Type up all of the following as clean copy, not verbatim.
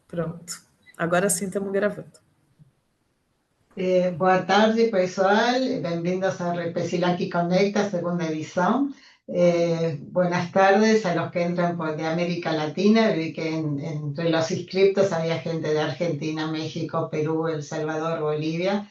Pronto. Agora sim estamos gravando. Boa tarde, pessoal. Bem-vindos a Repesilaki Conecta, segunda edición. Buenas tardes a los que entran de América Latina. Vi que entre los inscriptos había gente de Argentina, México, Perú, El Salvador, Bolivia.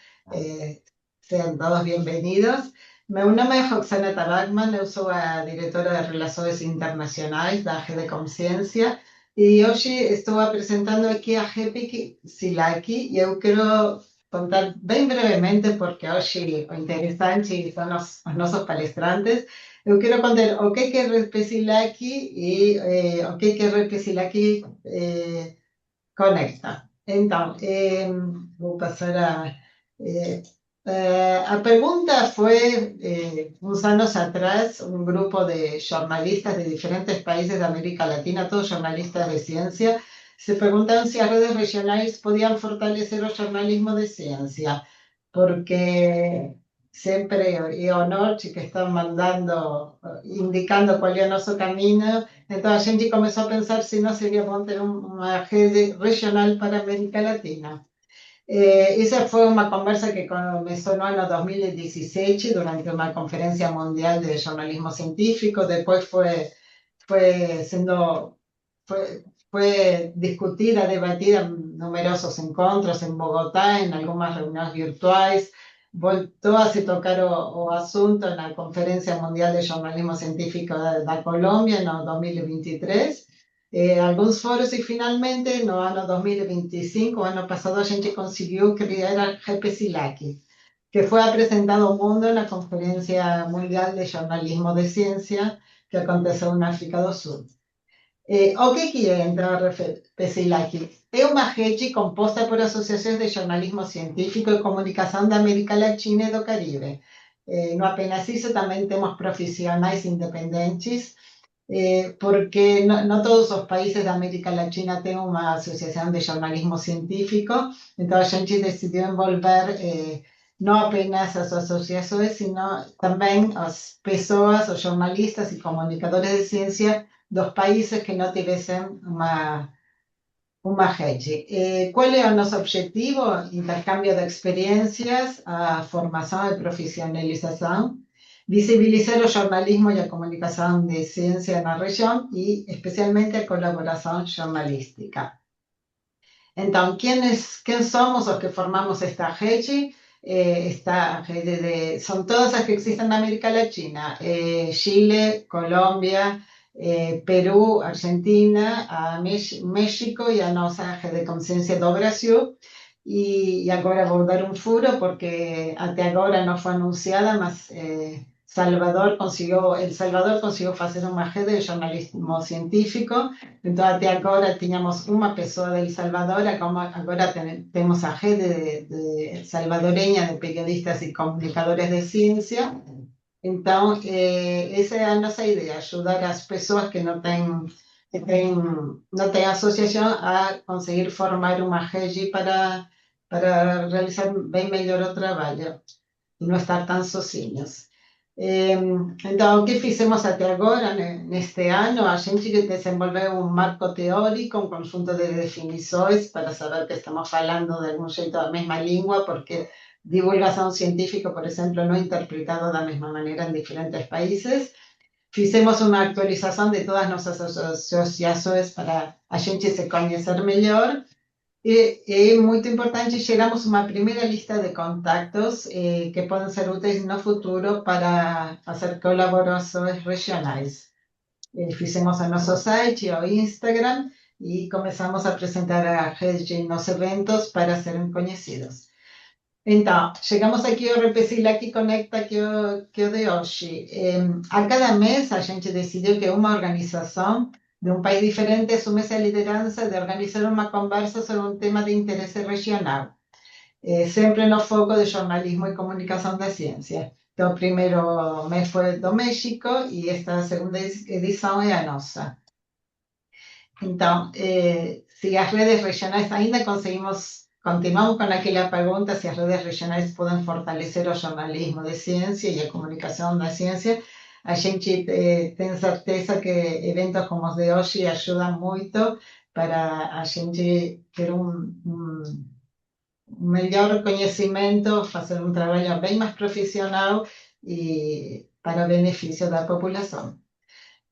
Sean todos bienvenidos. Meu nome é Roxana Tabacman, eu sou a diretora de Relações Internacionais da Rede Consciência e hoje estou apresentando aqui a Repi Silaki e eu quero contar bem brevemente, porque hoje o interessante são os nossos palestrantes. Eu quero contar o que é Repesilaki e o que é Repesilaki Conecta. Então, vou passar a... a pergunta foi, uns anos atrás, um grupo de jornalistas de diferentes países da América Latina, todos jornalistas de ciência, se perguntaram se as redes regionais podiam fortalecer o jornalismo de ciência, porque sempre é o norte que estão mandando, indicando qual é o nosso caminho. Então a gente começou a pensar se não seria bom ter uma rede regional para a América Latina. Esa fue una conversa que comenzó en el año 2017 durante una conferencia mundial de jornalismo científico. Después siendo, fue discutida, debatida en numerosos encuentros en Bogotá, en algunas reuniones virtuales. Voltó a se tocar o asunto en la Conferencia Mundial de Jornalismo Científico de Colombia en el 2023. Alguns foros e finalmente no ano 2025, ano passado, a gente conseguiu criar a REPESILAC, que foi apresentado ao mundo na Conferência Mundial de Jornalismo de Ciência que aconteceu na África do Sul. O que é então a REPESILAC? É uma rede composta por associações de jornalismo científico e comunicação da América Latina e do Caribe. Não apenas isso, também temos profissionais independentes, porque no todos los países de América Latina tienen una asociación de jornalismo científico. Entonces a gente decidió envolver no apenas las asociaciones, sino también las personas, los jornalistas y comunicadores de ciencia dos países que no tuviesen uma rede. Qual é o nosso objetivo? Intercâmbio de experiências, a formação e profissionalização, visibilizar o jornalismo e a comunicação de ciência na região e, especialmente, a colaboração jornalística. Então, quem somos os que formamos esta rede? Esta rede são todas as que existem na América Latina: Chile, Colômbia, Perú, Argentina, a México e a nossa rede consciência do Brasil. E agora vou dar um furo, porque até agora não foi anunciada, mas El Salvador conseguiu fazer uma rede de jornalismo científico. Então até agora tínhamos uma pessoa de El Salvador, agora temos a rede salvadoreña de periodistas e comunicadores de ciência. Então, essa é a nossa ideia: ajudar as pessoas que não têm associação a conseguir formar uma rede para realizar bem melhor o trabalho e não estar tão sozinhos. Então, o que fizemos até agora, neste ano? A gente desenvolveu um marco teórico, um conjunto de definições para saber que estamos falando de algum jeito a mesma língua, porque divulgação científica, por exemplo, não é interpretado da mesma maneira em diferentes países. Fizemos uma atualização de todas nossas associações para a gente se conhecer melhor. É muito importante, geramos uma primeira lista de contactos que podem ser úteis no futuro para fazer colaborações regionais. Fizemos o nosso site, o Instagram, e começamos a apresentar a rede nos eventos para serem conhecidos. Então, chegamos aqui ao Repesilaki Conecta, que é o de hoje. A cada mês, a gente decidiu que uma organização de um país diferente assume-se a liderança de organizar uma conversa sobre um tema de interesse regional, sempre no foco de jornalismo e comunicação da ciência. Então, o primeiro mês foi do México e esta segunda edição é a nossa. Então, se as redes regionais ainda continuamos com aquela pergunta se as redes regionais podem fortalecer o jornalismo de ciência e a comunicação da ciência, a gente tem certeza que eventos como os de hoje ajudam muito para a gente ter um melhor conhecimento, fazer um trabalho bem mais profissional e para o benefício da população.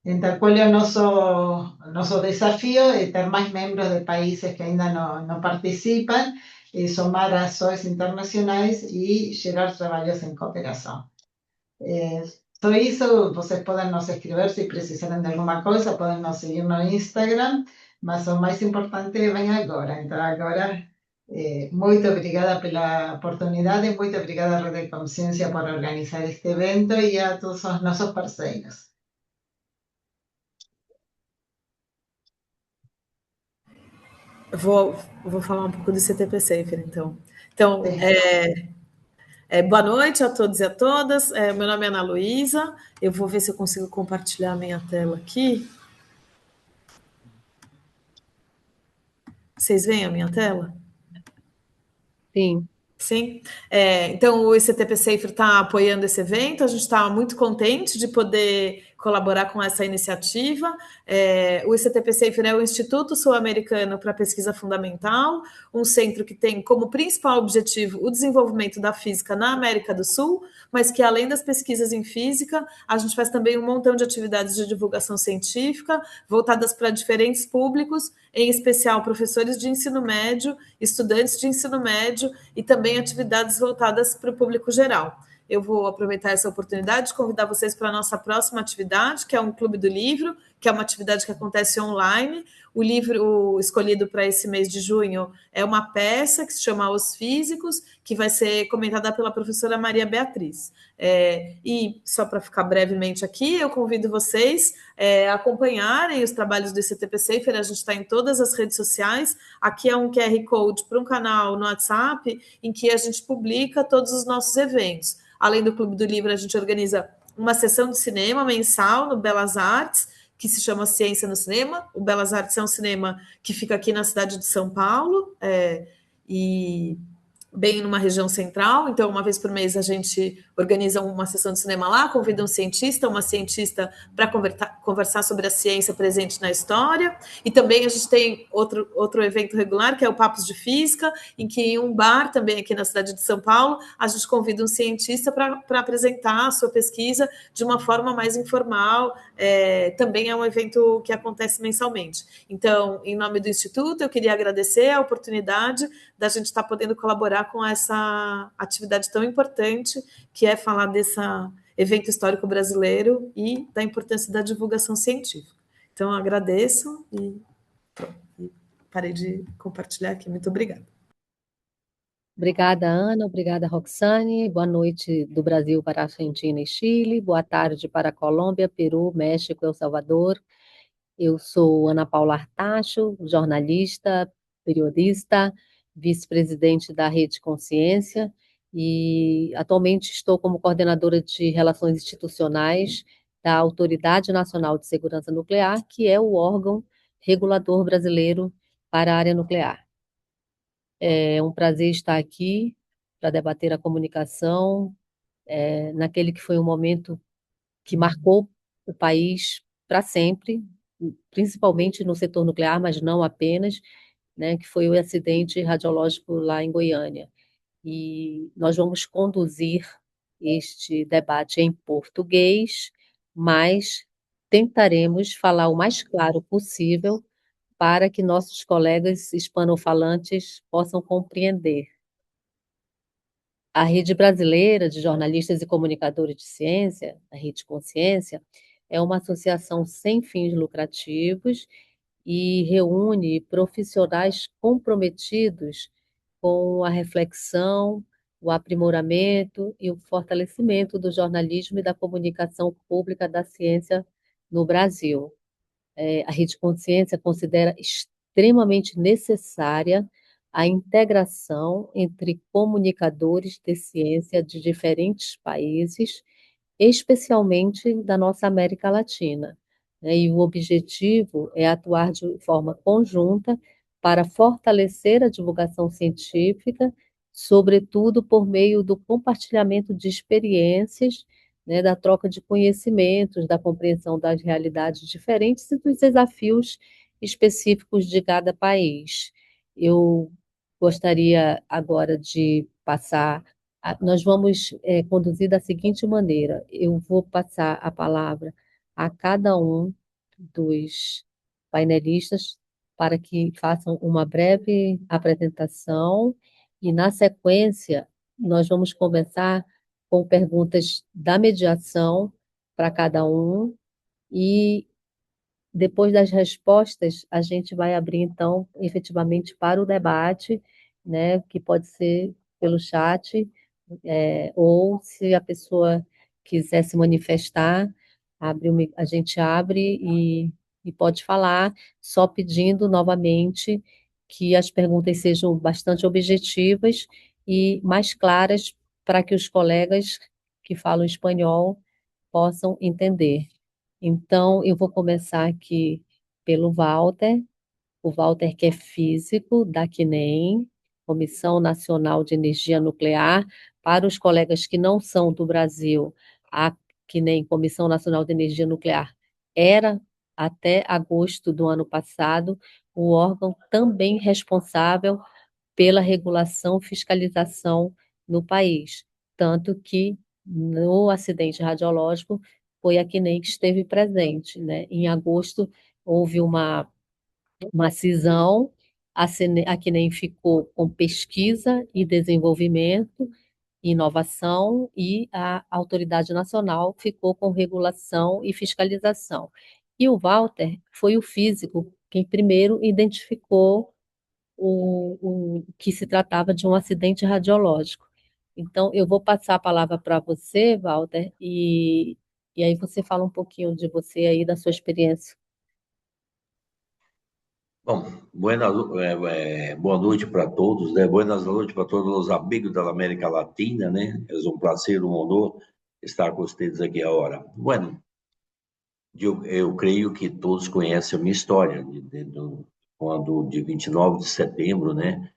Então, qual é o nosso desafio? É ter mais membros de países que ainda não participam, e somar ações internacionais e gerar trabalhos em cooperação. Só isso, vocês podem nos escrever se precisarem de alguma coisa, podem nos seguir no Instagram, mas o mais importante vem agora. Então, agora, muito obrigada pela oportunidade, muito obrigada à Rede Consciência por organizar este evento e a todos os nossos parceiros. Vou falar um pouco do CTP Safer, então. Então, Sim. boa noite a todos e a todas. Meu nome é Ana Luísa. Eu vou ver se eu consigo compartilhar a minha tela aqui. Vocês veem a minha tela? Sim. Sim. Então, o ICTP Safer está apoiando esse evento, a gente está muito contente de poder colaborar com essa iniciativa. O ICTP Safer é o Instituto Sul-Americano para Pesquisa Fundamental, um centro que tem como principal objetivo o desenvolvimento da física na América do Sul, mas que, além das pesquisas em física, a gente faz também um montão de atividades de divulgação científica voltadas para diferentes públicos, em especial professores de ensino médio, estudantes de ensino médio e também atividades voltadas para o público geral. Eu vou aproveitar essa oportunidade de convidar vocês para a nossa próxima atividade, que é um Clube do Livro, que é uma atividade que acontece online. O livro escolhido para esse mês de junho é uma peça que se chama Os Físicos, que vai ser comentada pela professora Maria Beatriz. E, só para ficar brevemente aqui, eu convido vocês a acompanharem os trabalhos do ICTP Safer, a gente está em todas as redes sociais. Aqui é um QR Code para um canal no WhatsApp, em que a gente publica todos os nossos eventos. Além do Clube do Livro, a gente organiza uma sessão de cinema mensal no Belas Artes, que se chama Ciência no Cinema. O Belas Artes é um cinema que fica aqui na cidade de São Paulo, e bem numa região central. Então, uma vez por mês, a gente organiza uma sessão de cinema lá, convida um cientista, uma cientista para conversar sobre a ciência presente na história. E também a gente tem outro evento regular, que é o Papos de Física, em que em um bar, também aqui na cidade de São Paulo, a gente convida um cientista para apresentar a sua pesquisa de uma forma mais informal. Também é um evento que acontece mensalmente. Então, em nome do Instituto, eu queria agradecer a oportunidade da gente estar podendo colaborar com essa atividade tão importante, que é falar desse evento histórico brasileiro e da importância da divulgação científica. Então, eu agradeço e parei de compartilhar aqui. Muito obrigada. Obrigada, Ana. Obrigada, Roxane. Boa noite do Brasil para a Argentina e Chile. Boa tarde para a Colômbia, Peru, México e El Salvador. Eu sou Ana Paula Artacho, jornalista, periodista, vice-presidente da Rede Consciência e atualmente estou como coordenadora de Relações Institucionais da Autoridade Nacional de Segurança Nuclear, que é o órgão regulador brasileiro para a área nuclear. É um prazer estar aqui para debater a comunicação, naquele que foi um momento que marcou o país para sempre, principalmente no setor nuclear, mas não apenas, né, que foi o acidente radiológico lá em Goiânia. E nós vamos conduzir este debate em português, mas tentaremos falar o mais claro possível para que nossos colegas hispanofalantes possam compreender. A Rede Brasileira de Jornalistas e Comunicadores de Ciência, a Rede Consciência, é uma associação sem fins lucrativos e reúne profissionais comprometidos com a reflexão, o aprimoramento e o fortalecimento do jornalismo e da comunicação pública da ciência no Brasil. A Rede Consciência considera extremamente necessária a integração entre comunicadores de ciência de diferentes países, especialmente da nossa América Latina, né? E o objetivo é atuar de forma conjunta para fortalecer a divulgação científica, sobretudo por meio do compartilhamento de experiências, né, da troca de conhecimentos, da compreensão das realidades diferentes e dos desafios específicos de cada país. Eu gostaria agora de passar. Nós vamos conduzir da seguinte maneira: eu vou passar a palavra a cada um dos painelistas para que façam uma breve apresentação e, na sequência, nós vamos começar com perguntas da mediação para cada um e depois das respostas, a gente vai abrir, então, efetivamente para o debate, né, que pode ser pelo chat, ou se a pessoa quiser se manifestar, a gente abre e pode falar, só pedindo novamente que as perguntas sejam bastante objetivas e mais claras para que os colegas que falam espanhol possam entender. Então, eu vou começar aqui pelo Walter, o Walter que é físico da CNEM, Comissão Nacional de Energia Nuclear. Para os colegas que não são do Brasil, a CNEM, Comissão Nacional de Energia Nuclear, era, até agosto do ano passado, o órgão também responsável pela regulação e fiscalização no país. Tanto que, no acidente radiológico, foi a CNEM que esteve presente, né? Em agosto, houve uma cisão, a CNEM ficou com pesquisa e desenvolvimento, inovação, e a Autoridade Nacional ficou com regulação e fiscalização. E o Walter foi o físico quem primeiro identificou que se tratava de um acidente radiológico. Então, eu vou passar a palavra para você, Walter, e aí você fala um pouquinho de você aí, da sua experiência. Bom, boa noite para todos, né? Buenas noites para todos os amigos da América Latina, né? É um prazer, um honor estar com vocês aqui agora. Bueno, eu creio que todos conhecem a minha história, quando, de 29 de setembro, né?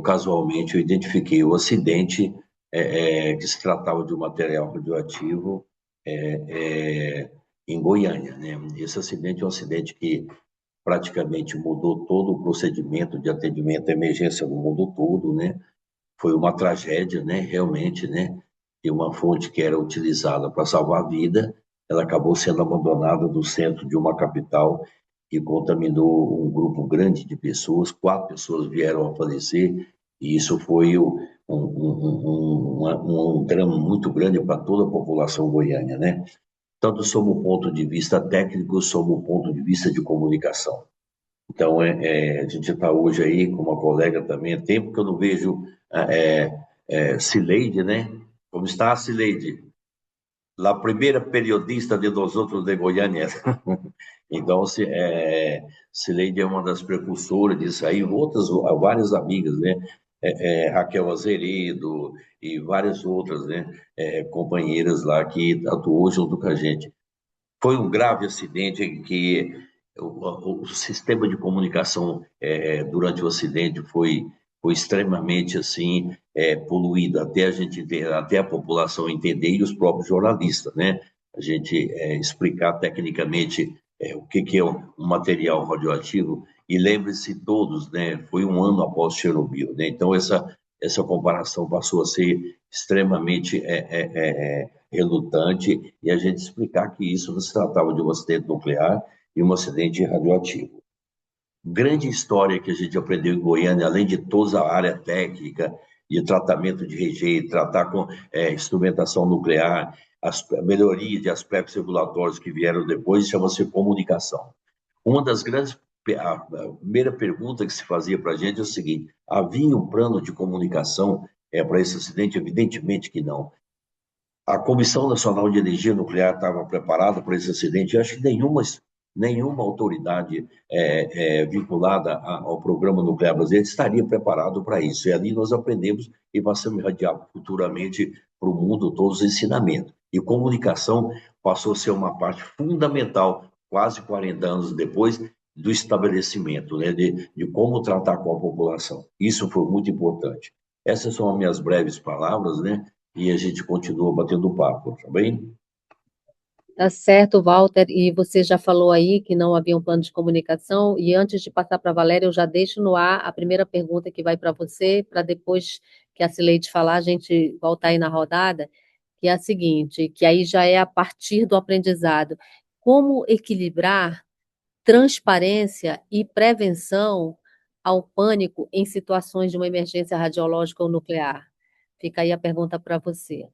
Casualmente, eu identifiquei o acidente que se tratava de um material radioativo em Goiânia, né? Esse acidente é um acidente que praticamente mudou todo o procedimento de atendimento à emergência no mundo todo, né? Foi uma tragédia, né? Realmente, né? E uma fonte que era utilizada para salvar a vida, ela acabou sendo abandonada no centro de uma capital e contaminou um grupo grande de pessoas. 4 pessoas vieram a falecer e isso foi um drama muito grande para toda a população goiana, né? Tanto sob o ponto de vista técnico, sob o ponto de vista de comunicação. Então, a gente está hoje aí com uma colega também, há tempo que eu não vejo Cileide, né? Como está a Cileide? A primeira periodista de nós outros de Goiânia. Então, Cileide é uma das precursoras disso aí, várias amigas, né? Raquel Azeredo e várias outras, né? Companheiras lá que atuou junto com a gente. Foi um grave acidente em que o sistema de comunicação durante o acidente foi extremamente assim poluído, até a população entender e os próprios jornalistas, né? A gente explicar tecnicamente o que é um material radioativo. E lembre-se todos, né? Foi um ano após Chernobyl, né? Então essa comparação passou a ser extremamente relutante, e a gente explicar que isso não se tratava de um acidente nuclear e um acidente radioativo. Grande história que a gente aprendeu em Goiânia, além de toda a área técnica de tratamento de rejeito, tratar com instrumentação nuclear, as melhorias de aspectos regulatórios que vieram depois, chama-se comunicação. Uma das grandes a primeira pergunta que se fazia para a gente é o seguinte: havia um plano de comunicação para esse acidente? Evidentemente que não. A Comissão Nacional de Energia Nuclear estava preparada para esse acidente. Eu acho que nenhuma autoridade vinculada ao Programa Nuclear Brasileiro estaria preparado para isso. E ali nós aprendemos e passamos a irradiar futuramente para o mundo todos os ensinamentos. E comunicação passou a ser uma parte fundamental, quase 40 anos depois, do estabelecimento, né, de como tratar com a população. Isso foi muito importante. Essas são as minhas breves palavras, né? E a gente continua batendo papo, tá bem? Tá certo, Walter, e você já falou aí que não havia um plano de comunicação, e antes de passar para a Valéria, eu já deixo no ar a primeira pergunta que vai para você, para depois que a Cileide falar, a gente voltar aí na rodada, que é a seguinte, que aí já é a partir do aprendizado. Como equilibrar transparência e prevenção ao pânico em situações de uma emergência radiológica ou nuclear? Fica aí a pergunta para você.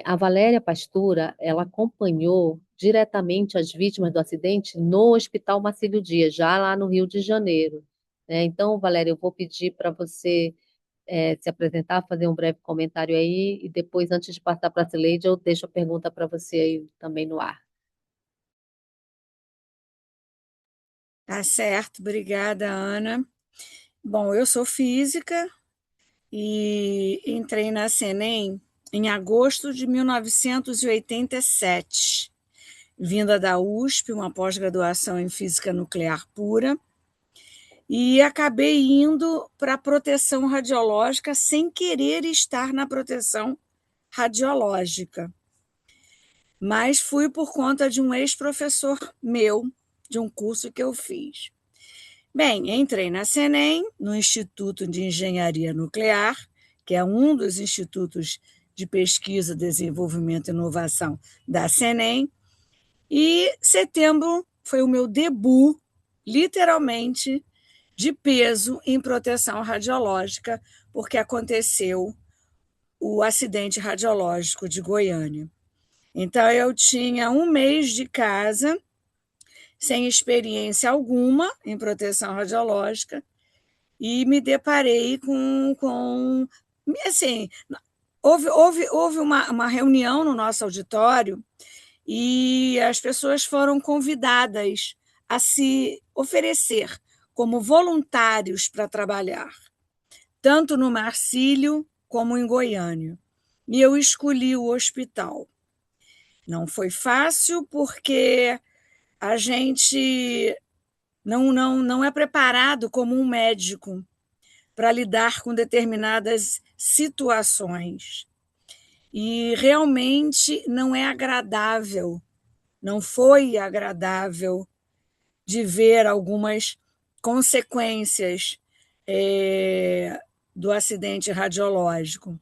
A Valéria Pastura, ela acompanhou diretamente as vítimas do acidente no Hospital Marcílio Dias, já lá no Rio de Janeiro, né? Então, Valéria, eu vou pedir para você se apresentar, fazer um breve comentário aí, e depois, antes de passar para a Cileide, eu deixo a pergunta para você aí também no ar. Tá certo, obrigada, Ana. Bom, eu sou física e entrei na CENEM em agosto de 1987, vinda da USP, uma pós-graduação em física nuclear pura, e acabei indo para a proteção radiológica sem querer estar na proteção radiológica. Mas fui por conta de um ex-professor meu, de um curso que eu fiz. Bem, entrei na CENEM, no Instituto de Engenharia Nuclear, que é um dos institutos de pesquisa, desenvolvimento e inovação da CENEM, e setembro foi o meu debut, literalmente, de peso em proteção radiológica, porque aconteceu o acidente radiológico de Goiânia. Então, eu tinha um mês de casa, sem experiência alguma em proteção radiológica, e me deparei com assim, houve uma reunião no nosso auditório e as pessoas foram convidadas a se oferecer como voluntários para trabalhar, tanto no Marcílio como em Goiânia. E eu escolhi o hospital. Não foi fácil, porque a gente não é preparado como um médico para lidar com determinadas situações. E realmente não é agradável, não foi agradável de ver algumas consequências do acidente radiológico.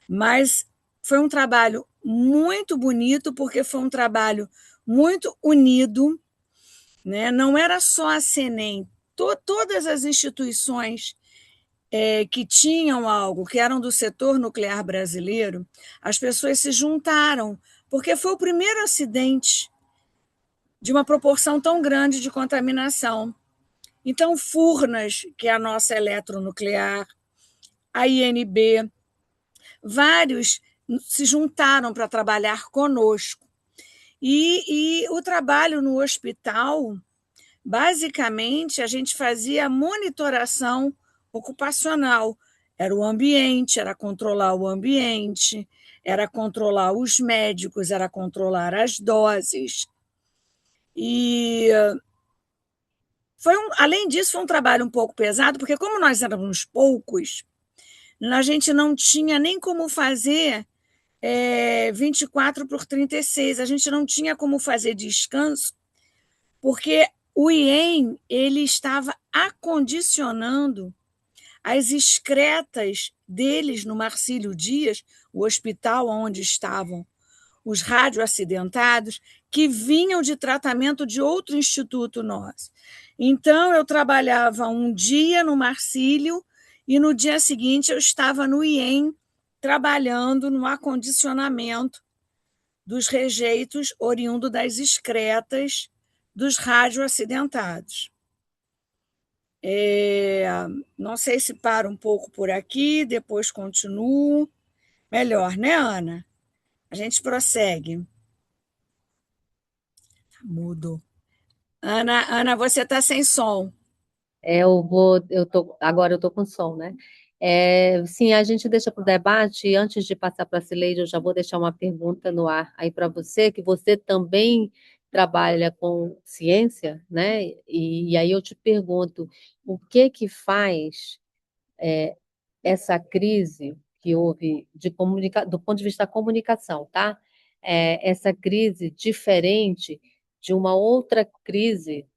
Mas foi um trabalho muito bonito, porque foi um trabalho muito unido, né? Não era só a CENEM, todas as instituições que tinham algo, que eram do setor nuclear brasileiro, as pessoas se juntaram, porque foi o primeiro acidente de uma proporção tão grande de contaminação. Então, Furnas, que é a nossa eletronuclear, a INB, vários se juntaram para trabalhar conosco. E o trabalho no hospital, basicamente, a gente fazia monitoração ocupacional. Era o ambiente, era controlar o ambiente, era controlar os médicos, era controlar as doses. E além disso, foi um trabalho um pouco pesado, porque como nós éramos poucos, a gente não tinha nem como fazer 24/36, a gente não tinha como fazer descanso, porque o IEM ele estava acondicionando as excretas deles no Marcílio Dias, o hospital onde estavam os radioacidentados, que vinham de tratamento de outro instituto nosso. Então, eu trabalhava um dia no Marcílio e no dia seguinte eu estava no IEM trabalhando no acondicionamento dos rejeitos oriundo das excretas dos radioacidentados. Não sei se paro um pouco por aqui, depois continuo. Melhor, né, Ana? A gente prossegue. Mudo. Ana, você está sem som. Agora eu tô com som, né? Sim, a gente deixa para o debate, e antes de passar para a Cileide, eu já vou deixar uma pergunta no ar aí para você, que você também trabalha com ciência, né? E aí eu te pergunto, o que faz essa crise que houve do ponto de vista da comunicação, tá? essa crise diferente de uma outra crise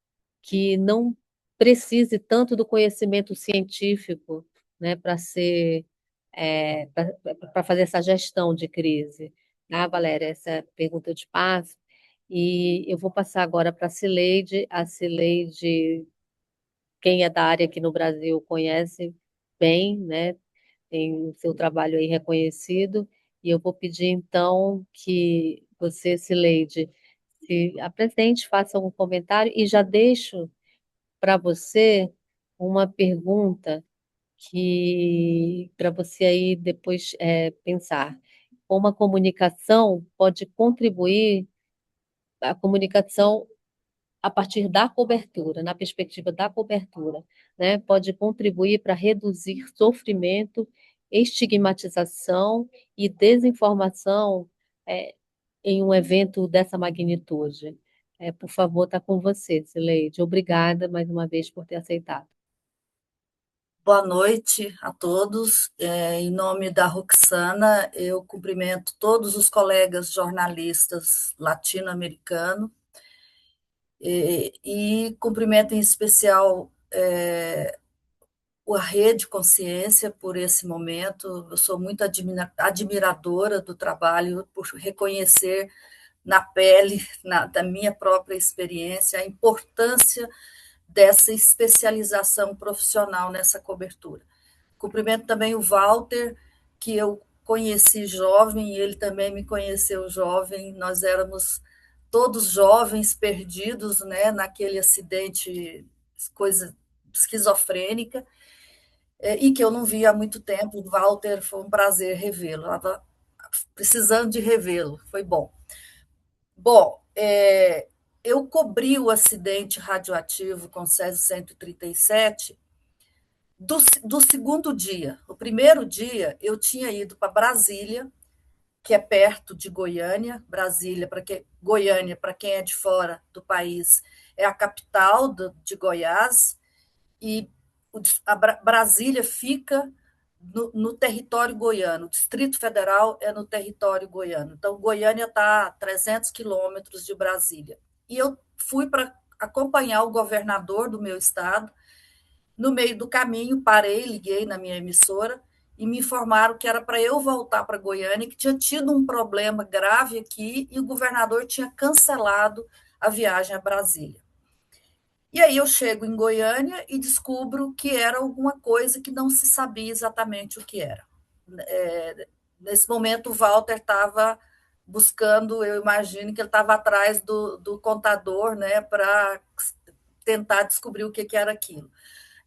que não precise tanto do conhecimento científico, né, para fazer essa gestão de crise. Ah, Valéria, essa pergunta eu te passo. E eu vou passar agora para a Cileide. A Cileide, quem é da área aqui no Brasil conhece bem, né? Tem o seu trabalho aí reconhecido. E eu vou pedir, então, que você, Cileide, se apresente, faça algum comentário e já deixo para você uma pergunta que para você aí depois pensar. Como a comunicação pode contribuir, a comunicação a partir da cobertura, na perspectiva da cobertura, né, pode contribuir para reduzir sofrimento, estigmatização e desinformação é, em um evento dessa magnitude. Por favor, está com você, Cileide. Obrigada mais uma vez por ter aceitado. Boa noite a todos. Em nome da Roxana, eu cumprimento todos os colegas jornalistas latino-americanos e cumprimento em especial a Rede Consciência por esse momento. Eu sou muito admiradora do trabalho, por reconhecer na pele, da minha própria experiência, a importância dessa especialização profissional nessa cobertura. Cumprimento também o Walter, que eu conheci jovem, e ele também me conheceu jovem. Nós éramos todos jovens perdidos, né, naquele acidente, coisa esquizofrênica, e que eu não via há muito tempo. O Walter, foi um prazer revê-lo. Estava precisando de revê-lo, foi bom. Bom, eu cobri o acidente radioativo com Césio 137 do segundo dia. O primeiro dia, eu tinha ido para Brasília, que é perto de Goiânia. Goiânia, para quem é de fora do país, é a capital de Goiás, e Brasília fica no território goiano. O Distrito Federal é no território goiano. Então, Goiânia está a 300 quilômetros de Brasília. E eu fui para acompanhar o governador do meu estado. No meio do caminho, parei, liguei na minha emissora e me informaram que era para eu voltar para Goiânia, que tinha tido um problema grave aqui e o governador tinha cancelado a viagem a Brasília. E aí eu chego em Goiânia e descubro que era alguma coisa que não se sabia exatamente o que era. Nesse momento, o Walter estava buscando, eu imagino que ele estava atrás do contador, né, para tentar descobrir o que era aquilo.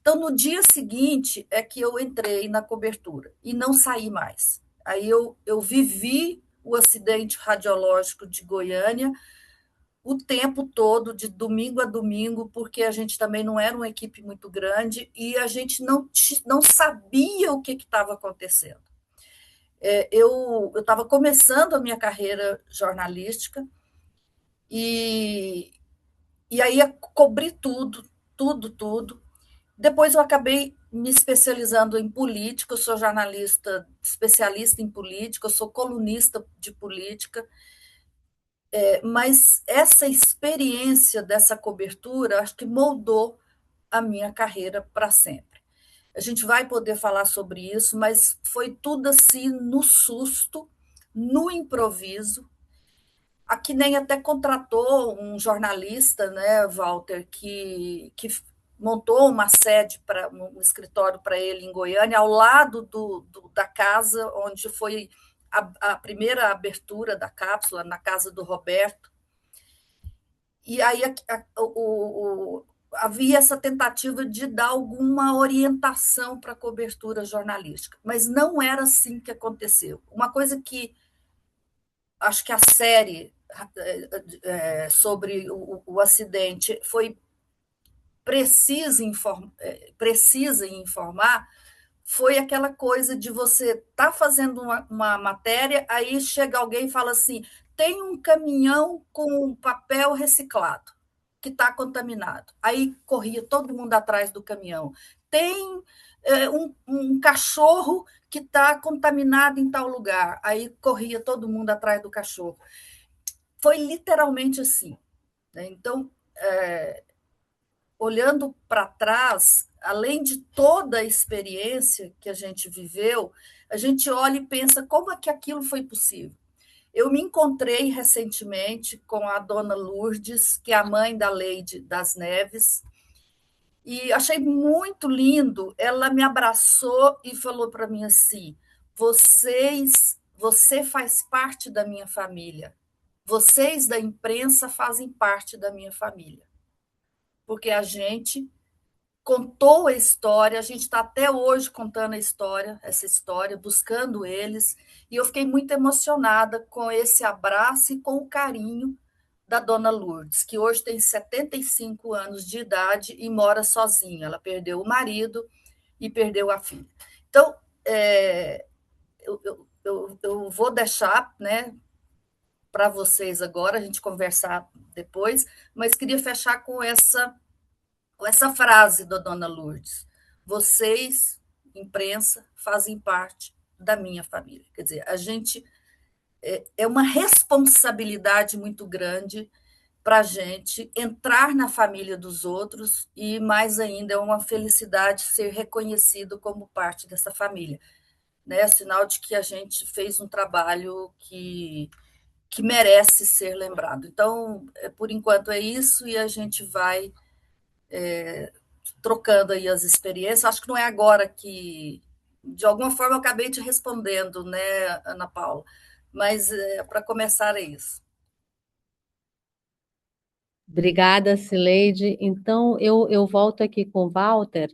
Então, no dia seguinte é que eu entrei na cobertura e não saí mais. Aí eu vivi o acidente radiológico de Goiânia o tempo todo, de domingo a domingo, porque a gente também não era uma equipe muito grande e a gente não sabia o que estava acontecendo. Eu estava começando a minha carreira jornalística e aí cobri tudo. Depois eu acabei me especializando em política. Eu sou jornalista especialista em política, eu sou colunista de política, mas essa experiência dessa cobertura acho que moldou a minha carreira para sempre. A gente vai poder falar sobre isso, mas foi tudo assim no susto, no improviso. Aqui nem até contratou um jornalista, né, Walter, que montou uma sede, um escritório para ele em Goiânia, ao lado da casa onde foi a primeira abertura da cápsula, na casa do Roberto. E aí havia essa tentativa de dar alguma orientação para a cobertura jornalística, mas não era assim que aconteceu. Uma coisa que acho que a série sobre o acidente foi precisa em informar, foi aquela coisa de você estar fazendo uma matéria, aí chega alguém e fala assim, tem um caminhão com papel reciclado que está contaminado. Aí corria todo mundo atrás do caminhão. Tem um cachorro que está contaminado em tal lugar. Aí corria todo mundo atrás do cachorro. foi literalmente assim, né? Então, olhando para trás, além de toda a experiência que a gente viveu, a gente olha e pensa como é que aquilo foi possível. Eu me encontrei recentemente com a dona Lourdes, que é a mãe da Leide das Neves, e achei muito lindo. Ela me abraçou e falou para mim assim: você faz parte da minha família. Vocês da imprensa fazem parte da minha família. Porque a gente contou a história, a gente está até hoje contando essa história, buscando eles, e eu fiquei muito emocionada com esse abraço e com o carinho da dona Lourdes, que hoje tem 75 anos de idade e mora sozinha. Ela perdeu o marido e perdeu a filha. Então, eu vou deixar, né, para vocês agora, a gente conversar depois, mas queria fechar com essa frase da dona Lourdes: vocês, imprensa, fazem parte da minha família. Quer dizer, a gente é uma responsabilidade muito grande para a gente entrar na família dos outros e, mais ainda, é uma felicidade ser reconhecido como parte dessa família. Né? Sinal de que a gente fez um trabalho que merece ser lembrado. Então, por enquanto é isso, e a gente vai trocando aí as experiências. Acho que não é agora que, de alguma forma, eu acabei te respondendo, né, Ana Paula? Mas, para começar, é isso. Obrigada, Cileide. Então, eu volto aqui com o Walter,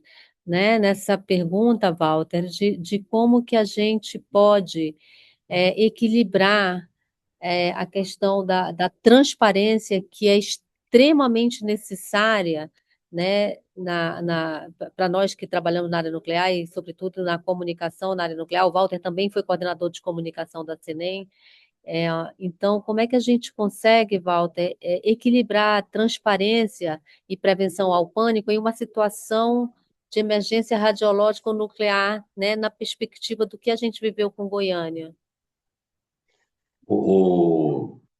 né, nessa pergunta, Walter, de como que a gente pode equilibrar a questão da transparência, que é extremamente necessária, né, para nós que trabalhamos na área nuclear e, sobretudo, na comunicação na área nuclear. O Walter também foi coordenador de comunicação da CNEM. Então, como é que a gente consegue, Walter, equilibrar transparência e prevenção ao pânico em uma situação de emergência radiológica ou nuclear, né, na perspectiva do que a gente viveu com Goiânia?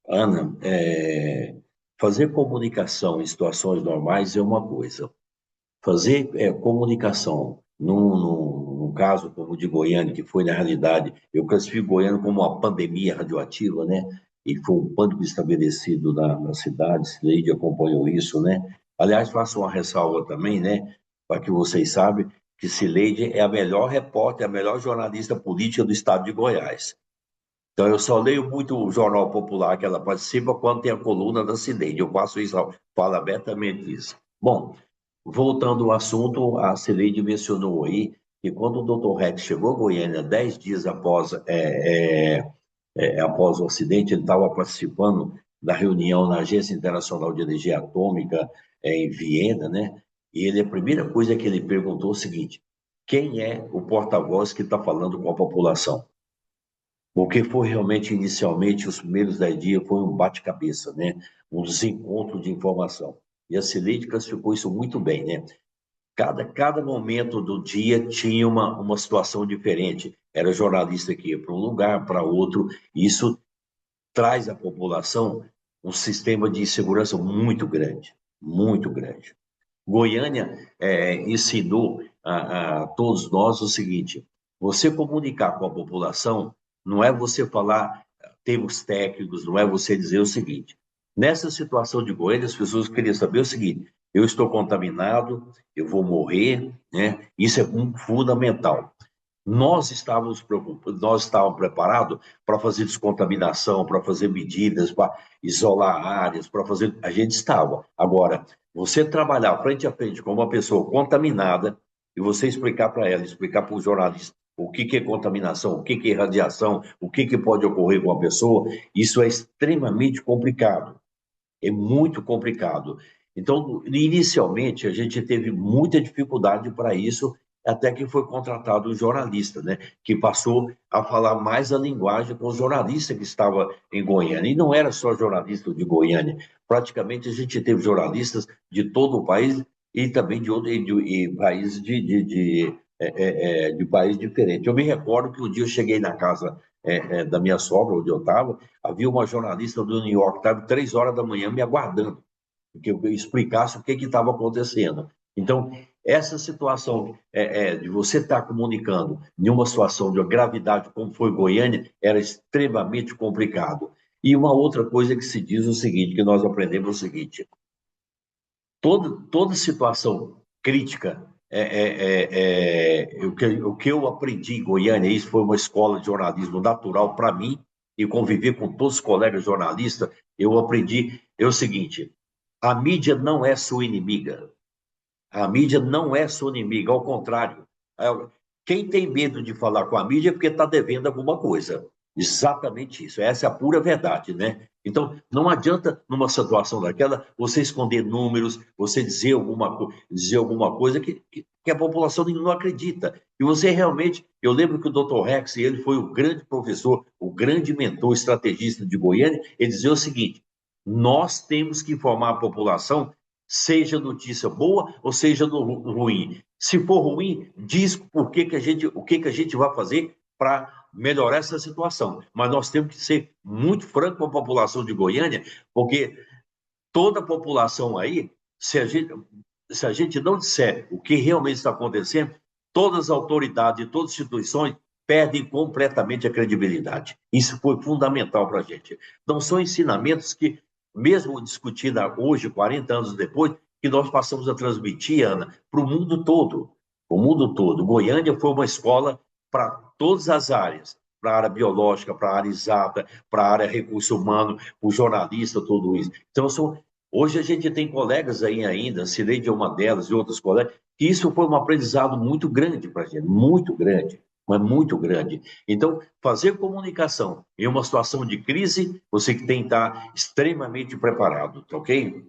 Ana, fazer comunicação em situações normais é uma coisa. Fazer comunicação num caso como o de Goiânia, que foi, na realidade, eu classifico Goiânia como uma pandemia radioativa, né? E foi um pânico estabelecido na cidade, Cileide acompanhou isso, né? Aliás, faço uma ressalva também, né? Para que vocês saibam que Cileide é a melhor repórter, a melhor jornalista política do estado de Goiás. Então, eu só leio muito o Jornal Popular que ela participa quando tem a coluna da Cileide. Eu faço isso, falo abertamente isso. Bom, voltando ao assunto, a Cileide mencionou aí que quando o Dr. Rex chegou a Goiânia, 10 dias após o acidente, ele estava participando da reunião na Agência Internacional de Energia Atômica em Viena, né? E a primeira coisa que ele perguntou é o seguinte: quem é o porta-voz que está falando com a população? Porque foi realmente, inicialmente, os primeiros 10 dias, foi um bate-cabeça, né? Um desencontro de informação. E a Cileide classificou isso muito bem, né? Cada momento do dia tinha uma situação diferente. Era jornalista que ia para um lugar, para outro. Isso traz à população um sistema de segurança muito grande, muito grande. Goiânia ensinou a todos nós o seguinte: você comunicar com a população não é você falar termos técnicos, não é você dizer o seguinte. Nessa situação de Goiânia, as pessoas queriam saber o seguinte: eu estou contaminado, eu vou morrer, né? Isso é fundamental. Nós estávamos preparados para fazer descontaminação, para fazer medidas, para isolar áreas, para fazer. A gente estava. Agora, você trabalhar frente a frente com uma pessoa contaminada e você explicar para ela, explicar para o jornalista o que é contaminação, o que é radiação, o que pode ocorrer com a pessoa, isso é extremamente complicado. É muito complicado. Então, inicialmente, a gente teve muita dificuldade para isso, até que foi contratado um jornalista, né, que passou a falar mais a linguagem com o jornalista que estava em Goiânia. E não era só jornalista de Goiânia, praticamente a gente teve jornalistas de todo o país e também de países de países diferentes. Eu me recordo que um dia eu cheguei na casa da minha sogra, onde eu estava, havia uma jornalista do New York Times, 3 horas da manhã, me aguardando, que eu explicasse o que estava acontecendo. Então, essa situação de você estar comunicando em uma situação de gravidade, como foi Goiânia, era extremamente complicado. E uma outra coisa que se diz o seguinte, que nós aprendemos o seguinte, toda situação crítica, o que eu aprendi em Goiânia, isso foi uma escola de jornalismo natural para mim, e conviver com todos os colegas jornalistas, eu aprendi o seguinte, a mídia não é sua inimiga. A mídia não é sua inimiga, ao contrário. Quem tem medo de falar com a mídia é porque está devendo alguma coisa. Exatamente isso. Essa é a pura verdade, né? Então, não adianta, numa situação daquela, você esconder números, você dizer alguma coisa que a população não acredita. E você realmente... Eu lembro que o Dr. Rex, ele foi o grande professor, o grande mentor estrategista de Goiânia, ele dizia o seguinte, nós temos que informar a população, seja notícia boa ou seja ruim. Se for ruim, diz o que a gente vai fazer para melhorar essa situação. Mas nós temos que ser muito francos com a população de Goiânia, porque toda a população aí, se a gente não disser o que realmente está acontecendo, todas as autoridades e todas as instituições perdem completamente a credibilidade. Isso foi fundamental para a gente. Então, são ensinamentos que, mesmo discutidos hoje, 40 anos depois, que nós passamos a transmitir, Ana, para o mundo todo. O mundo todo. Goiânia foi uma escola para todas as áreas, para a área biológica, para a área exata, para a área recurso humano, o jornalista, tudo isso. Então, hoje a gente tem colegas aí ainda, Cileide é uma delas e outros colegas, que isso foi um aprendizado muito grande para a gente, muito grande, mas muito grande. Então, fazer comunicação em uma situação de crise, você tem que estar extremamente preparado, tá ok?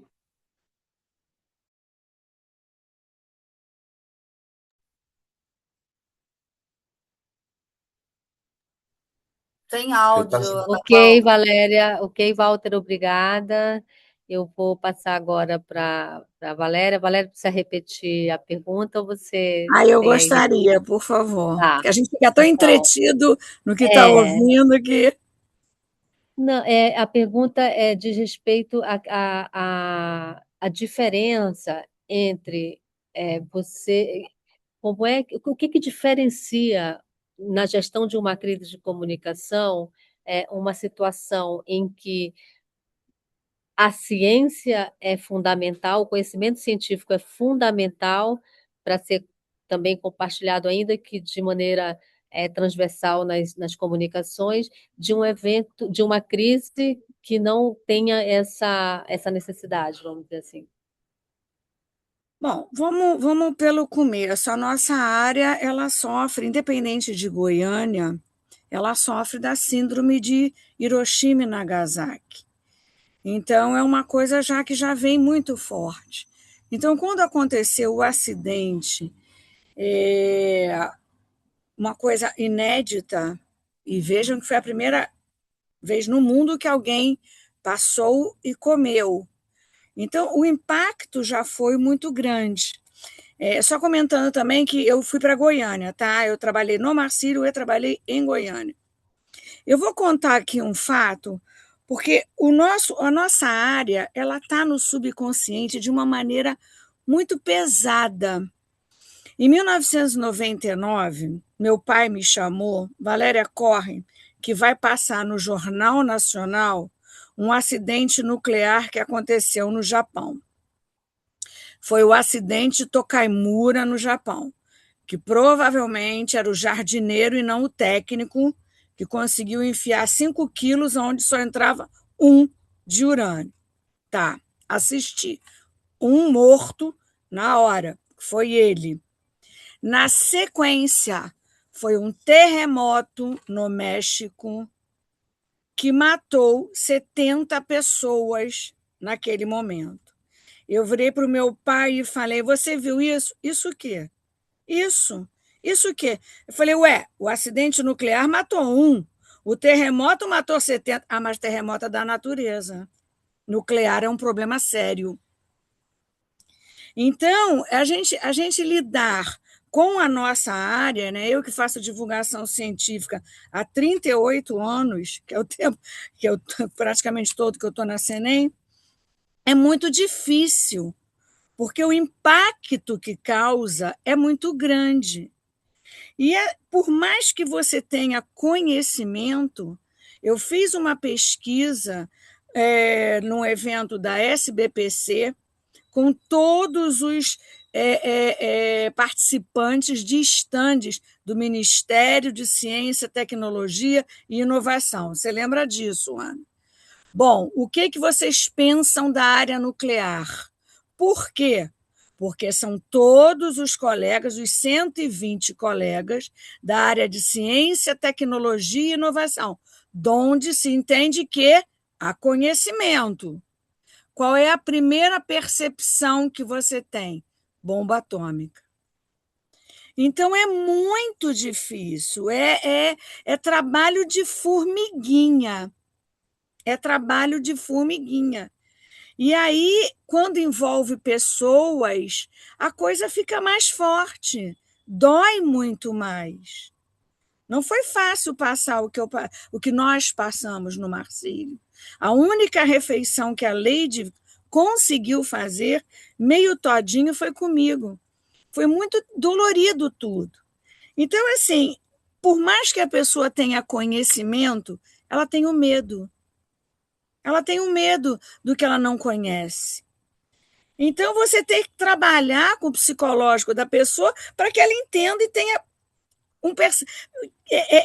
Tem áudio, Ana Ok, Paula. Valéria. Ok, Walter, obrigada. Eu vou passar agora para a Valéria. Valéria, precisa repetir a pergunta ou você Eu tem aí? gostaria, por favor. Tá. Porque a gente fica tão Então, entretido no que está ouvindo que... não, a pergunta diz respeito à diferença entre você. O que diferencia na gestão de uma crise de comunicação uma situação em que a ciência é fundamental, o conhecimento científico é fundamental para ser também compartilhado, ainda que de maneira transversal nas comunicações, de um evento, de uma crise que não tenha essa necessidade, vamos dizer assim. Bom, vamos pelo começo. A nossa área, ela sofre, independente de Goiânia, ela sofre da síndrome de Hiroshima e Nagasaki. Então, é uma coisa que já vem muito forte. Então, quando aconteceu o acidente, uma coisa inédita, e vejam que foi a primeira vez no mundo que alguém passou e comeu. Então, o impacto já foi muito grande. Só comentando também que eu fui para Goiânia, tá? Eu trabalhei no Marcílio e trabalhei em Goiânia. Eu vou contar aqui um fato, porque a nossa área ela está no subconsciente de uma maneira muito pesada. Em 1999, meu pai me chamou, Valéria, corre, que vai passar no Jornal Nacional um acidente nuclear que aconteceu no Japão. Foi o acidente Tokaimura, no Japão, que provavelmente era o jardineiro e não o técnico que conseguiu enfiar 5 quilos onde só entrava 1 de urânio. Tá, assisti. Um morto na hora, foi ele. Na sequência, foi um terremoto no México que matou 70 pessoas naquele momento. Eu virei para o meu pai e falei, você viu isso? Isso o quê? Isso o quê? Eu falei, o acidente nuclear matou 1, o terremoto matou 70. Mas terremoto é da natureza. Nuclear é um problema sério. Então, a gente lidar com a nossa área, né, eu que faço divulgação científica há 38 anos, que é o tempo que eu praticamente todo que eu estou na CNEM, é muito difícil, porque o impacto que causa é muito grande. E por mais que você tenha conhecimento, eu fiz uma pesquisa num evento da SBPC com todos os participantes de estandes do Ministério de Ciência, Tecnologia e Inovação. Você lembra disso, Ana? Bom, o que vocês pensam da área nuclear? Por quê? Porque são todos os colegas, os 120 colegas da área de ciência, tecnologia e inovação, donde se entende que há conhecimento. Qual é a primeira percepção que você tem? Bomba atômica. Então, é muito difícil, é trabalho de formiguinha. É trabalho de formiguinha. E aí, quando envolve pessoas, a coisa fica mais forte, dói muito mais. Não foi fácil passar o que nós passamos no Marcílio. A única refeição que a Leide conseguiu fazer, meio todinho, foi comigo. Foi muito dolorido tudo. Então, assim, por mais que a pessoa tenha conhecimento, ela tem o medo. Ela tem um medo do que ela não conhece. Então, você tem que trabalhar com o psicológico da pessoa para que ela entenda e tenha um.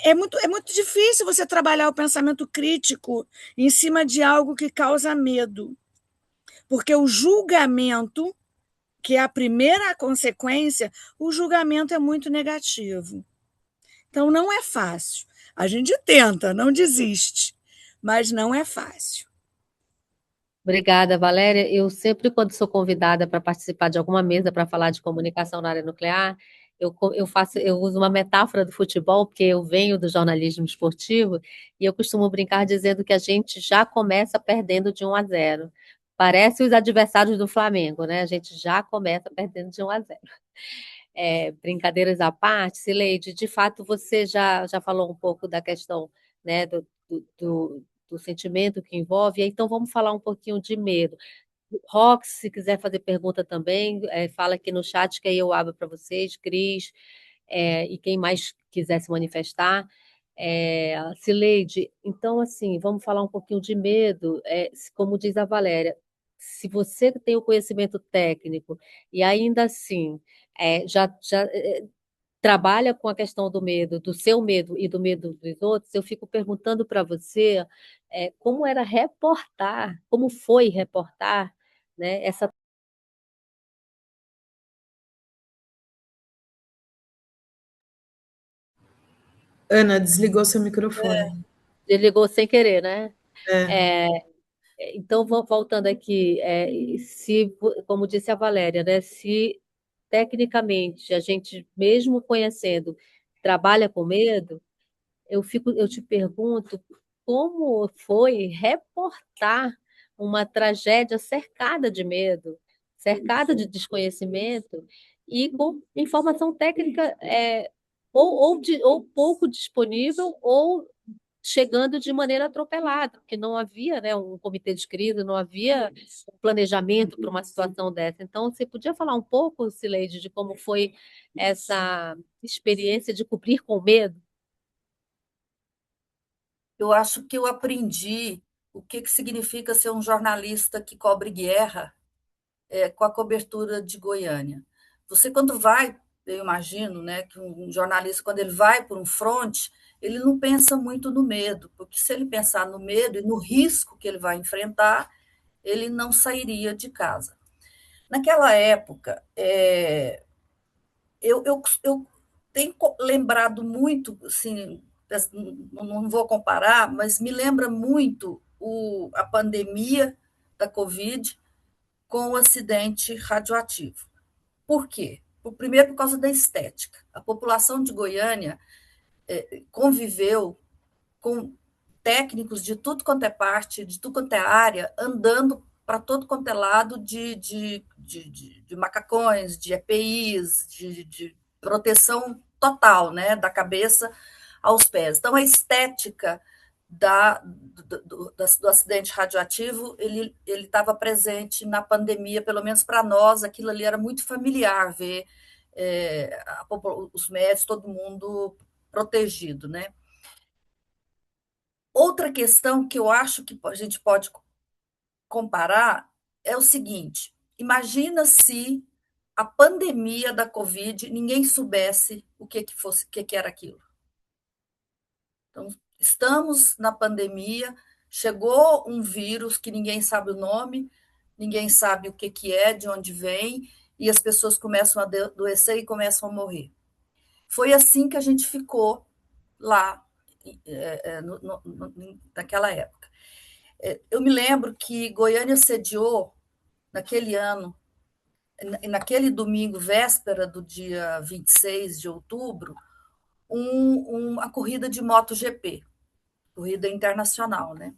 É muito difícil você trabalhar o pensamento crítico em cima de algo que causa medo. Porque o julgamento, que é a primeira consequência, o julgamento é muito negativo. Então, não é fácil. A gente tenta, não desiste, mas não é fácil. Obrigada, Valéria. Eu sempre, quando sou convidada para participar de alguma mesa para falar de comunicação na área nuclear, eu uso uma metáfora do futebol, porque eu venho do jornalismo esportivo, e eu costumo brincar dizendo que a gente já começa perdendo de 1-0. Parece os adversários do Flamengo, né? A gente já começa perdendo de 1-0. Brincadeiras à parte, Cileide, de fato você já falou um pouco da questão, né, do sentimento que envolve, então vamos falar um pouquinho de medo. Rox, se quiser fazer pergunta também, fala aqui no chat que aí eu abro para vocês, Cris, e quem mais quiser se manifestar. Cileide, então assim, vamos falar um pouquinho de medo, como diz a Valéria, se você tem o conhecimento técnico e ainda assim já trabalha com a questão do medo, do seu medo e do medo dos outros, eu fico perguntando para você como era reportar, como foi reportar, né, essa. Ana, desligou seu microfone. Desligou sem querer, né? É. Então, voltando aqui, como disse a Valéria, né, se tecnicamente a gente, mesmo conhecendo, trabalha com medo, eu te pergunto como foi reportar uma tragédia cercada de medo, cercada de desconhecimento e com informação técnica ou pouco disponível ou chegando de maneira atropelada, porque não havia, né, um comitê de crise, não havia um planejamento para uma situação dessa. Então, você podia falar um pouco, Cileide, de como foi essa experiência de cumprir com medo? Eu acho que eu aprendi o que significa ser um jornalista que cobre guerra com a cobertura de Goiânia. Você, quando vai, eu imagino, né, que um jornalista, quando ele vai por um fronte, ele não pensa muito no medo, porque se ele pensar no medo e no risco que ele vai enfrentar, ele não sairia de casa. Naquela época, eu tenho lembrado muito, assim, não vou comparar, mas me lembra muito a pandemia da Covid com o acidente radioativo. Por quê? Primeiro, por causa da estética. A população de Goiânia conviveu com técnicos de tudo quanto é parte, de tudo quanto é área, andando para todo quanto é lado de macacões, de EPIs, de proteção total, né, da cabeça aos pés. Então, a estética do acidente radioativo, ele estava presente na pandemia, pelo menos para nós, aquilo ali era muito familiar, ver os médicos, todo mundo protegido, né? Outra questão que eu acho que a gente pode comparar é o seguinte: imagina se a pandemia da Covid ninguém soubesse o que era aquilo. Então, estamos na pandemia, chegou um vírus que ninguém sabe o nome, ninguém sabe o que é, de onde vem, e as pessoas começam a adoecer e começam a morrer. Foi assim que a gente ficou lá, naquela época. Eu me lembro que Goiânia sediou, naquele ano, naquele domingo, véspera do dia 26 de outubro, uma corrida de MotoGP, corrida internacional, né?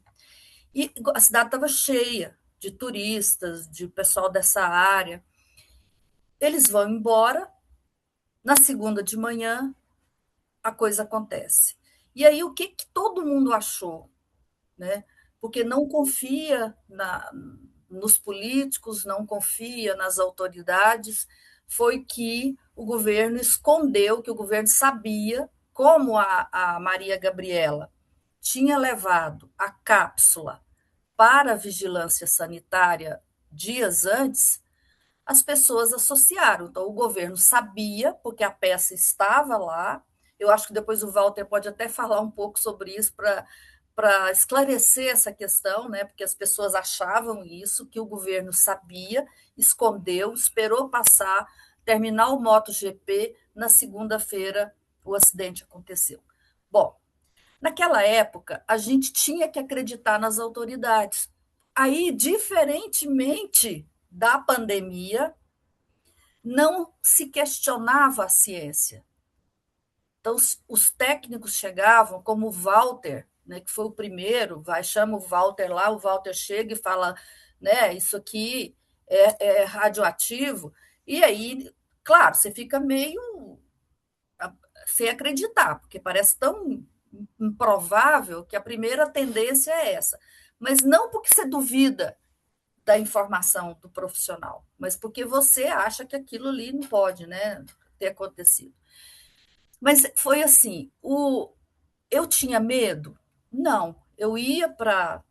E a cidade estava cheia de turistas, de pessoal dessa área. Eles vão embora, na segunda de manhã, a coisa acontece. E aí, o que todo mundo achou? Né? Porque não confia nos políticos, não confia nas autoridades, foi que o governo escondeu, que o governo sabia, como a Maria Gabriela tinha levado a cápsula para a vigilância sanitária dias antes, as pessoas associaram. Então, o governo sabia, porque a peça estava lá. Eu acho que depois o Walter pode até falar um pouco sobre isso para esclarecer essa questão, né? Porque as pessoas achavam isso, que o governo sabia, escondeu, esperou passar, terminar o MotoGP, na segunda-feira o acidente aconteceu. Bom, naquela época, a gente tinha que acreditar nas autoridades. Aí, diferentemente da pandemia, não se questionava a ciência. Então, os técnicos chegavam, como o Walter, né, que foi o primeiro, chama o Walter lá, o Walter chega e fala, né, isso aqui é radioativo, e aí, claro, você fica meio sem acreditar, porque parece tão improvável que a primeira tendência é essa. Mas não porque você duvida da informação do profissional, mas porque você acha que aquilo ali não pode, né, ter acontecido. Mas foi assim, eu tinha medo? Não, eu ia para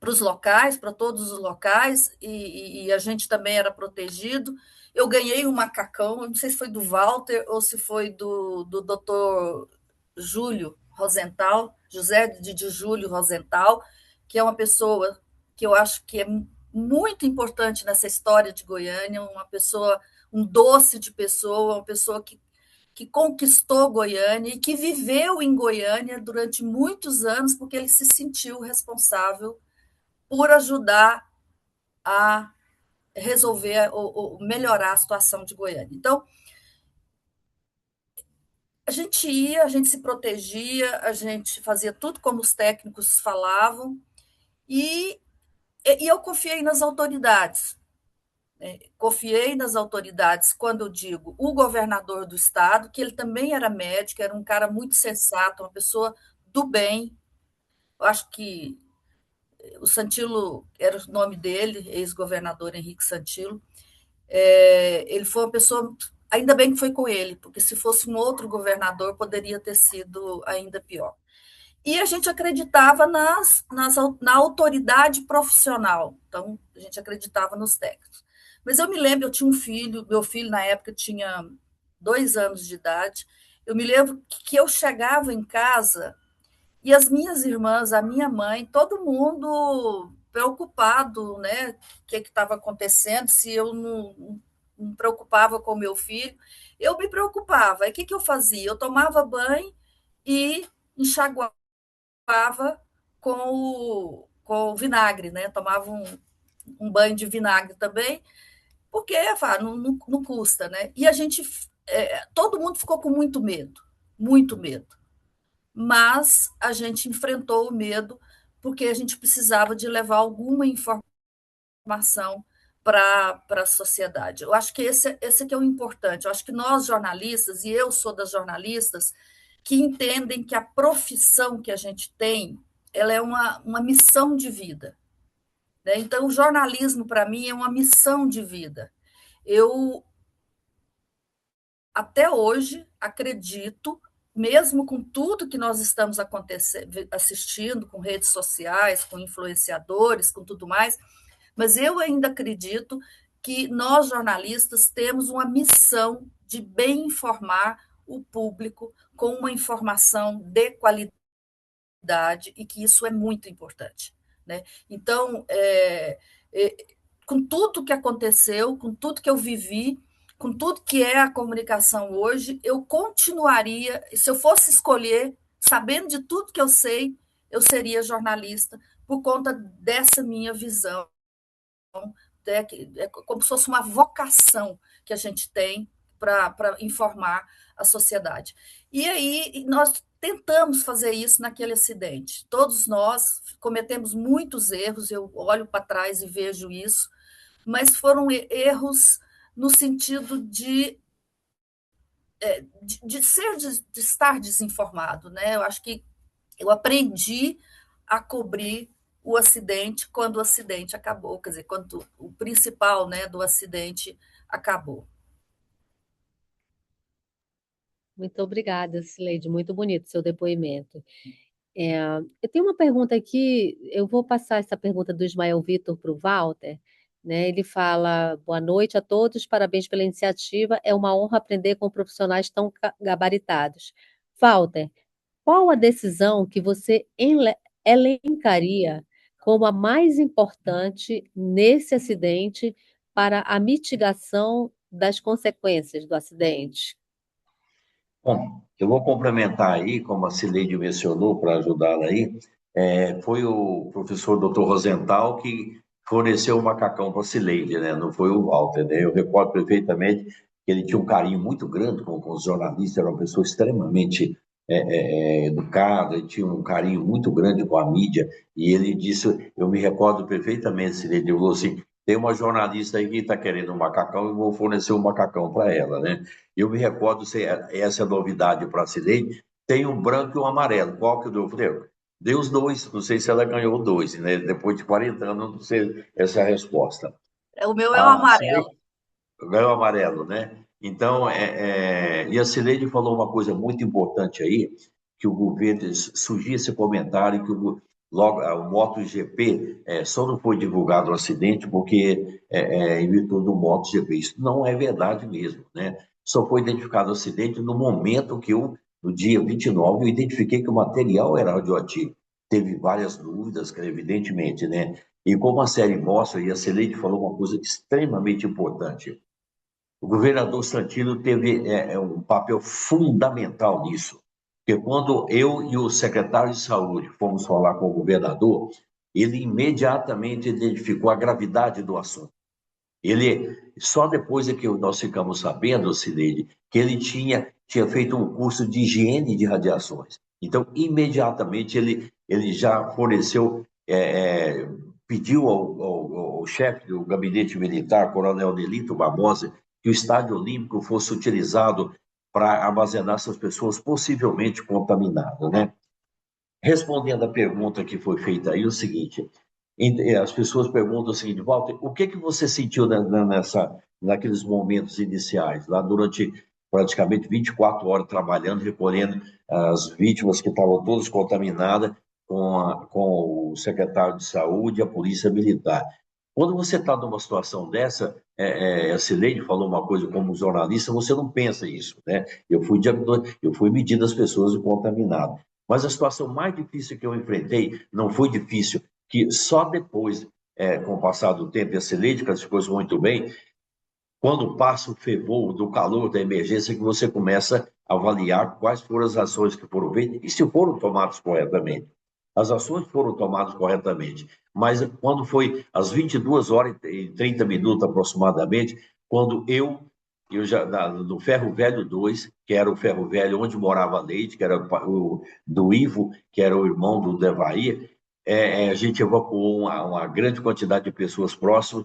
os locais, para todos os locais, e a gente também era protegido. Eu ganhei um macacão, não sei se foi do Walter ou se foi do doutor Júlio Rosenthal, José de Júlio Rosenthal, que é uma pessoa que eu acho que é muito importante nessa história de Goiânia, uma pessoa, um doce de pessoa, uma pessoa que conquistou Goiânia e que viveu em Goiânia durante muitos anos, porque ele se sentiu responsável por ajudar a resolver ou melhorar a situação de Goiânia. Então, a gente ia, a gente se protegia, a gente fazia tudo como os técnicos falavam, e eu confiei nas autoridades. Confiei nas autoridades, quando eu digo o governador do estado, que ele também era médico, era um cara muito sensato, uma pessoa do bem. Eu acho que o Santilo era o nome dele, ex-governador Henrique Santilo. Ele foi uma pessoa, ainda bem que foi com ele, porque se fosse um outro governador, poderia ter sido ainda pior. E a gente acreditava na autoridade profissional, então a gente acreditava nos técnicos. Mas eu me lembro, eu tinha um filho, meu filho na época tinha 2 anos de idade, eu me lembro que eu chegava em casa e as minhas irmãs, a minha mãe, todo mundo preocupado, né? O que estava acontecendo, se eu não me preocupava com o meu filho. Eu me preocupava. E o que eu fazia? Eu tomava banho e enxaguava com o vinagre, né? Tomava um banho de vinagre também, porque não custa, né? E a gente, todo mundo ficou com muito medo, muito medo. Mas a gente enfrentou o medo porque a gente precisava de levar alguma informação para a sociedade. Eu acho que esse que é o importante. Eu acho que nós, jornalistas, e eu sou das jornalistas, que entendem que a profissão que a gente tem, ela é uma missão de vida. Né? Então, o jornalismo, para mim, é uma missão de vida. Eu, até hoje, acredito, mesmo com tudo que nós estamos assistindo, com redes sociais, com influenciadores, com tudo mais, mas eu ainda acredito que nós, jornalistas, temos uma missão de bem informar o público com uma informação de qualidade e que isso é muito importante. Né? Então, com tudo que aconteceu, com tudo que eu vivi, com tudo que é a comunicação hoje, eu continuaria, se eu fosse escolher, sabendo de tudo que eu sei, eu seria jornalista por conta dessa minha visão. É como se fosse uma vocação que a gente tem para informar a sociedade. E aí nós tentamos fazer isso naquele acidente. Todos nós cometemos muitos erros, eu olho para trás e vejo isso, mas foram erros no sentido de estar desinformado. Né? Eu acho que eu aprendi a cobrir o acidente quando o acidente acabou, quer dizer, quando o principal, né, do acidente acabou. Muito obrigada, Cileide, muito bonito seu depoimento. Eu tenho uma pergunta aqui, eu vou passar essa pergunta do Ismael Vitor para o Walter, né? Ele fala: boa noite a todos, parabéns pela iniciativa, é uma honra aprender com profissionais tão gabaritados. Walter, qual a decisão que você elencaria como a mais importante nesse acidente para a mitigação das consequências do acidente? Bom, eu vou complementar aí, como a Cileide mencionou, para ajudá-la aí, foi o professor Dr. Rosenthal que forneceu o macacão para a Cileide, né? Não foi o Walter, né? Eu recordo perfeitamente que ele tinha um carinho muito grande com os jornalistas, era uma pessoa extremamente educada, ele tinha um carinho muito grande com a mídia, e ele disse, eu me recordo perfeitamente, Cileide, ele falou assim, tem uma jornalista aí que está querendo um macacão, eu vou fornecer um macacão para ela, né? Eu me recordo, se essa é novidade para a Cileide, tem um branco e um amarelo. Qual que eu falei? Dei os dois, não sei se ela ganhou dois, né? Depois de 40 anos, não sei essa é a resposta. O meu é o amarelo. Ganhou o amarelo, né? Então, e a Cileide falou uma coisa muito importante aí, que o governo, surgia esse comentário que logo o MotoGP só não foi divulgado o acidente porque em virtude do MotoGP. Isso não é verdade mesmo, né? Só foi identificado o acidente no momento que no dia 29, eu identifiquei que o material era radioativo. Teve várias dúvidas, evidentemente, né? E como a série mostra, e a Cileide falou uma coisa extremamente importante, o governador Santino teve um papel fundamental nisso. Porque quando eu e o secretário de Saúde fomos falar com o governador, ele imediatamente identificou a gravidade do assunto. Só depois é que nós ficamos sabendo, Cileide, que ele tinha feito um curso de higiene de radiações. Então, imediatamente, ele já forneceu, pediu ao chefe do gabinete militar, Coronel Nelito Barbosa, que o estádio olímpico fosse utilizado para armazenar essas pessoas possivelmente contaminadas, né? Respondendo à pergunta que foi feita aí, o seguinte, as pessoas perguntam o seguinte, Walter, o que você sentiu naqueles momentos iniciais, lá durante praticamente 24 horas trabalhando, recolhendo as vítimas que estavam todas contaminadas com o secretário de saúde e a polícia militar. Quando você está numa situação dessa, a Cileide falou uma coisa como jornalista, você não pensa isso, né? Eu fui medindo as pessoas contaminadas. Mas a situação mais difícil que eu enfrentei não foi difícil, que só depois, com o passar do tempo, e a Cileide classificou isso muito bem, quando passa o fervor do calor da emergência, que você começa a avaliar quais foram as ações que foram feitas e se foram tomadas corretamente. As ações foram tomadas corretamente, mas quando foi às 22 horas e 30 minutos aproximadamente, quando eu já no Ferro Velho 2, que era o Ferro Velho onde morava a Leite, que era do Ivo, que era o irmão do Devair, a gente evacuou uma grande quantidade de pessoas próximas,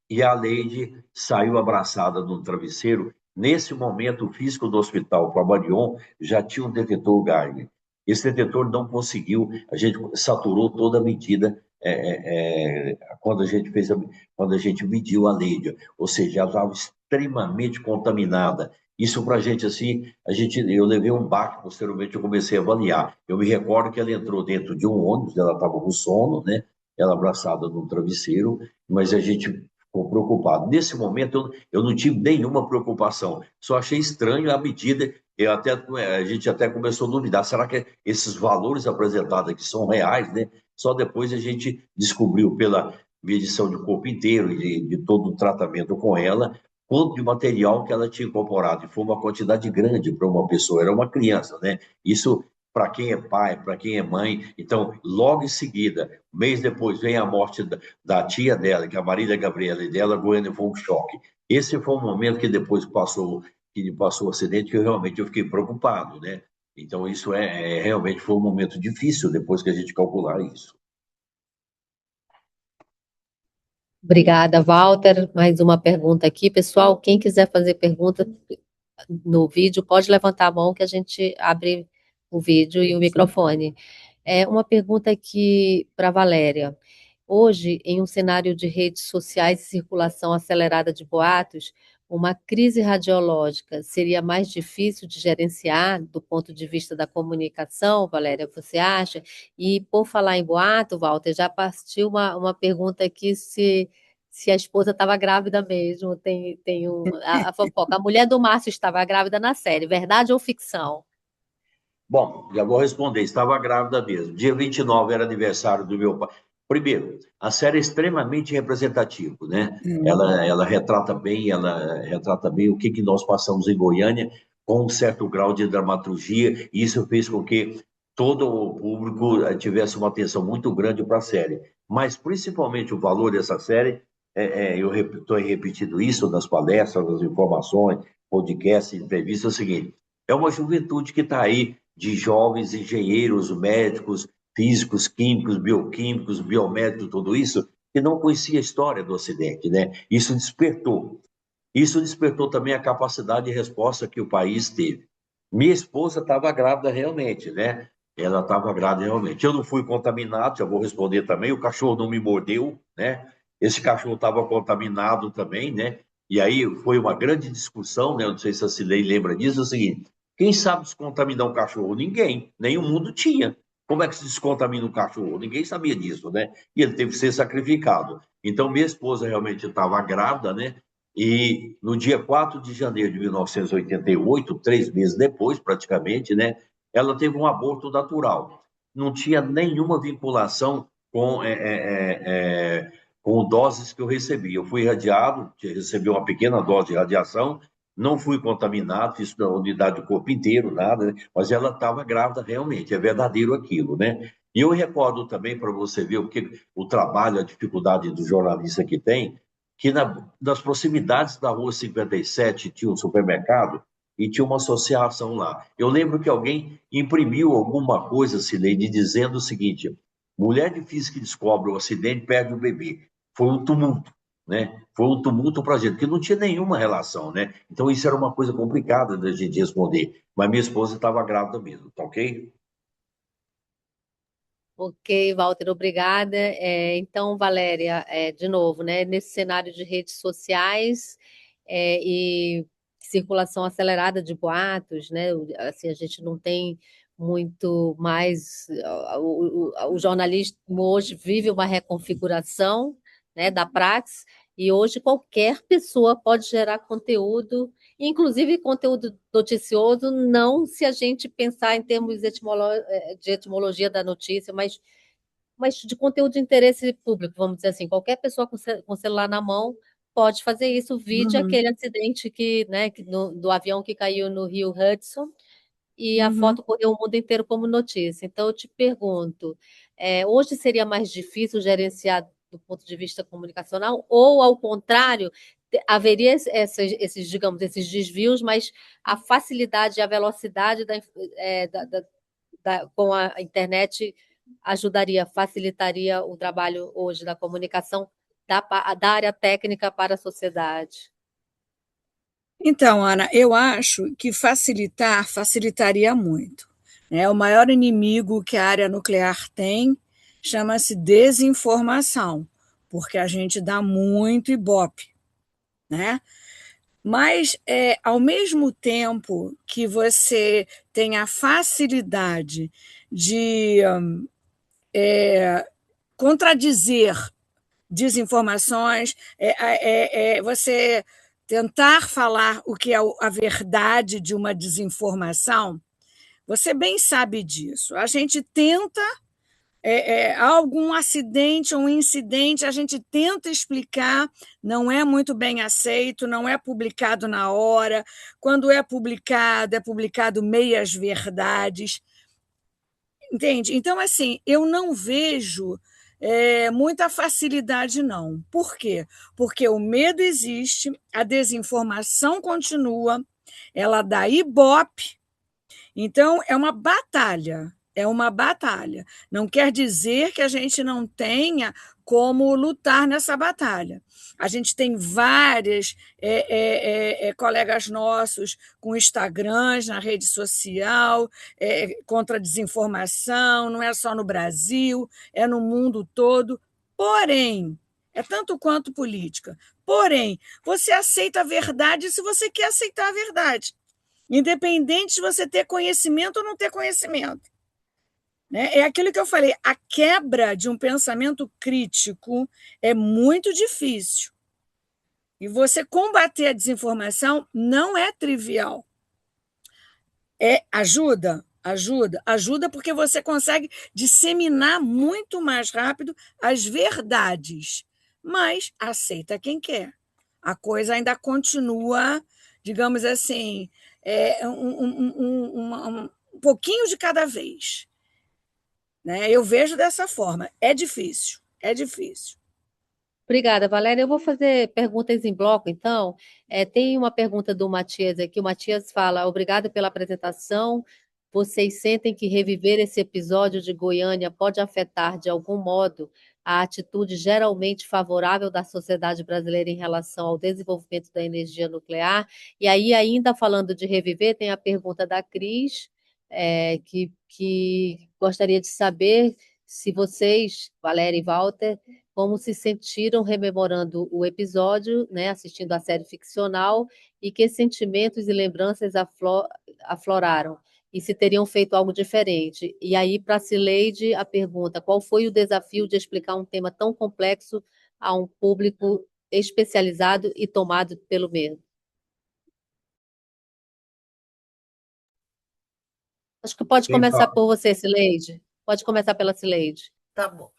e a Leide saiu abraçada no travesseiro. Nesse momento, o físico do hospital, o Marion, já tinha um detetor Geiger. Esse detetor não conseguiu, a gente saturou toda a medida quando a gente mediu a Leide, ou seja, ela estava extremamente contaminada. Isso para a gente, assim, eu levei um baque, posteriormente eu comecei a avaliar. Eu me recordo que ela entrou dentro de um ônibus, ela estava com sono, né? Ela abraçada no travesseiro, mas a gente ficou preocupado. Nesse momento, eu não tive nenhuma preocupação, só achei estranho a medida, a gente até começou a duvidar, será que esses valores apresentados aqui são reais, né? Só depois a gente descobriu pela medição de corpo inteiro e de todo o tratamento com ela, quanto de material que ela tinha incorporado, e foi uma quantidade grande para uma pessoa, era uma criança, né? Isso para quem é pai, para quem é mãe. Então, logo em seguida, um mês depois, vem a morte da tia dela, que é a Marília Gabriela, e dela, Goiânia, foi um choque. Esse foi um momento que depois que passou o acidente, que eu fiquei preocupado, né? Então, isso realmente foi um momento difícil depois que a gente calcular isso. Obrigada, Walter. Mais uma pergunta aqui. Pessoal, quem quiser fazer pergunta no vídeo, pode levantar a mão que a gente abre o vídeo e o microfone. Uma pergunta aqui para a Valéria. Hoje, em um cenário de redes sociais e circulação acelerada de boatos, uma crise radiológica seria mais difícil de gerenciar do ponto de vista da comunicação, Valéria, você acha? E por falar em boato, Walter, já partiu uma pergunta aqui se a esposa estava grávida mesmo. Tem a fofoca. A mulher do Márcio estava grávida na série, verdade ou ficção? Bom, já vou responder. Estava grávida mesmo. Dia 29 era aniversário do meu pai. Primeiro, a série é extremamente representativa, né? Ela retrata bem o que nós passamos em Goiânia com um certo grau de dramaturgia, e isso fez com que todo o público tivesse uma atenção muito grande para a série. Mas, principalmente, o valor dessa série, eu estou repetindo isso nas palestras, nas informações, podcasts, entrevistas, é o seguinte: é uma juventude que está aí, de jovens engenheiros, médicos, físicos, químicos, bioquímicos, biomédicos, tudo isso, que não conhecia a história do acidente, né? Isso despertou também a capacidade de resposta que o país teve. Minha esposa estava grávida realmente, né? Ela estava grávida realmente. Eu não fui contaminado, já vou responder também. O cachorro não me mordeu, né? Esse cachorro estava contaminado também, né? E aí foi uma grande discussão, né? Eu não sei se a Cilei lembra disso, é o seguinte: quem sabe descontaminar um cachorro? Ninguém, nem o mundo tinha. Como é que se descontamina um cachorro? Ninguém sabia disso, né? E ele teve que ser sacrificado. Então, minha esposa realmente estava grávida, né? E no dia 4 de janeiro de 1988, 3 meses depois, praticamente, né? Ela teve um aborto natural. Não tinha nenhuma vinculação com doses que eu recebi. Eu fui irradiado, recebi uma pequena dose de radiação, não fui contaminado, fiz na unidade do corpo inteiro, nada, né? Mas ela estava grávida realmente, é verdadeiro aquilo, né? E eu recordo também, para você ver o trabalho, a dificuldade do jornalista que tem, que nas proximidades da Rua 57 tinha um supermercado e tinha uma associação lá. Eu lembro que alguém imprimiu alguma coisa, Cileide, dizendo o seguinte: mulher de física que descobre o acidente perde o bebê. Foi um tumulto, né? Foi um tumulto para a gente, porque não tinha nenhuma relação, né? Então isso era uma coisa complicada da gente responder. Mas minha esposa estava grávida mesmo, tá ok? Ok, Walter, obrigada. Então, Valéria, de novo, né, nesse cenário de redes sociais e circulação acelerada de boatos, né, assim, a gente não tem muito mais. O jornalismo hoje vive uma reconfiguração, né, da praxis, e hoje qualquer pessoa pode gerar conteúdo, inclusive conteúdo noticioso, não se a gente pensar em termos de etimologia da notícia, mas de conteúdo de interesse público, vamos dizer assim. Qualquer pessoa com celular na mão pode fazer isso. Vide aquele acidente do avião que caiu no Rio Hudson, e a foto correu o mundo inteiro como notícia. Então, eu te pergunto, hoje seria mais difícil gerenciar do ponto de vista comunicacional, ou, ao contrário, haveria digamos, esses desvios, mas a facilidade e a velocidade com a internet ajudaria, facilitaria o trabalho hoje da comunicação da área técnica para a sociedade? Então, Ana, eu acho que facilitaria muito, né? O maior inimigo que a área nuclear tem chama-se desinformação, porque a gente dá muito ibope, né? Mas, ao mesmo tempo que você tem a facilidade de contradizer desinformações, você tentar falar o que é a verdade de uma desinformação, você bem sabe disso. A gente tenta, há algum acidente ou um incidente, a gente tenta explicar, não é muito bem aceito, não é publicado na hora. Quando é publicado meias verdades. Entende? Então, assim, eu não vejo muita facilidade, não. Por quê? Porque o medo existe, a desinformação continua, ela dá ibope, então é uma batalha. É uma batalha. Não quer dizer que a gente não tenha como lutar nessa batalha. A gente tem vários colegas nossos com Instagrams na rede social, contra a desinformação, não é só no Brasil, é no mundo todo. Porém, é tanto quanto política. Porém, você aceita a verdade se você quer aceitar a verdade, independente de você ter conhecimento ou não ter conhecimento. Né? É aquilo que eu falei, a quebra de um pensamento crítico é muito difícil. E você combater a desinformação não é trivial. Ajuda porque você consegue disseminar muito mais rápido as verdades, mas aceita quem quer. A coisa ainda continua, digamos assim, um pouquinho de cada vez. Né? Eu vejo dessa forma. É difícil, é difícil. Obrigada, Valéria. Eu vou fazer perguntas em bloco, então. Tem uma pergunta do Matias aqui. O Matias fala: obrigada pela apresentação. Vocês sentem que reviver esse episódio de Goiânia pode afetar, de algum modo, a atitude geralmente favorável da sociedade brasileira em relação ao desenvolvimento da energia nuclear? E aí, ainda falando de reviver, tem a pergunta da Cris, que gostaria de saber se vocês, Valéria e Walter, como se sentiram rememorando o episódio, né, assistindo a série ficcional, e que sentimentos e lembranças afloraram, e se teriam feito algo diferente. E aí, para a Cileide, a pergunta: qual foi o desafio de explicar um tema tão complexo a um público especializado e tomado pelo medo? Acho que pode começar por você, Cileide. Pode começar pela Cileide. Tá bom.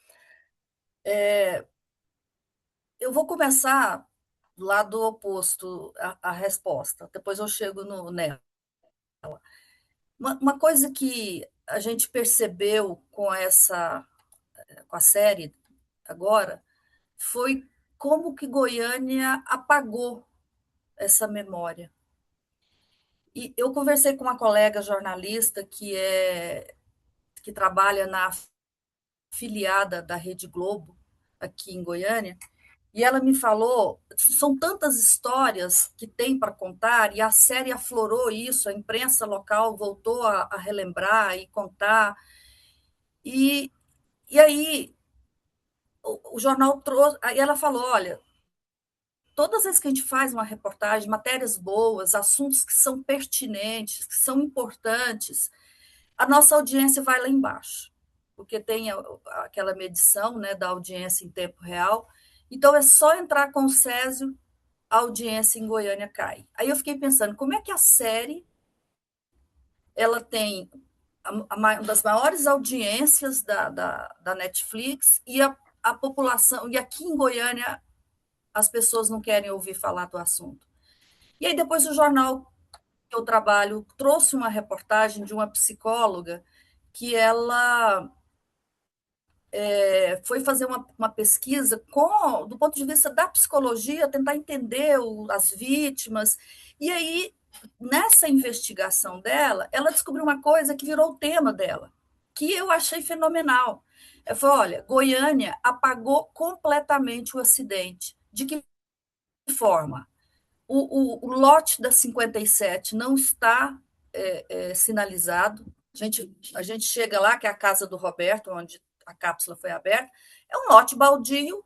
Eu vou começar do lado oposto à resposta, depois eu chego nela. Uma coisa que a gente percebeu com a série agora foi como que Goiânia apagou essa memória. E eu conversei com uma colega jornalista que trabalha na afiliada da Rede Globo aqui em Goiânia, e ela me falou, são tantas histórias que tem para contar, e a série aflorou isso, a imprensa local voltou a relembrar e contar. E aí o jornal trouxe, aí ela falou, olha, todas as vezes que a gente faz uma reportagem, matérias boas, assuntos que são pertinentes, que são importantes, a nossa audiência vai lá embaixo, porque tem aquela medição, né, da audiência em tempo real. Então, é só entrar com o Césio, a audiência em Goiânia cai. Aí eu fiquei pensando, como é que a série ela tem uma das maiores audiências da Netflix e a população, e aqui em Goiânia as pessoas não querem ouvir falar do assunto. E aí depois o jornal que eu trabalho trouxe uma reportagem de uma psicóloga que ela foi fazer uma pesquisa do ponto de vista da psicologia, tentar entender as vítimas. E aí, nessa investigação dela, ela descobriu uma coisa que virou o tema dela, que eu achei fenomenal. Eu falei, olha, Goiânia apagou completamente o acidente. De que forma? O lote da 57 não está sinalizado. A gente chega lá, que é a casa do Roberto, onde a cápsula foi aberta, é um lote baldio,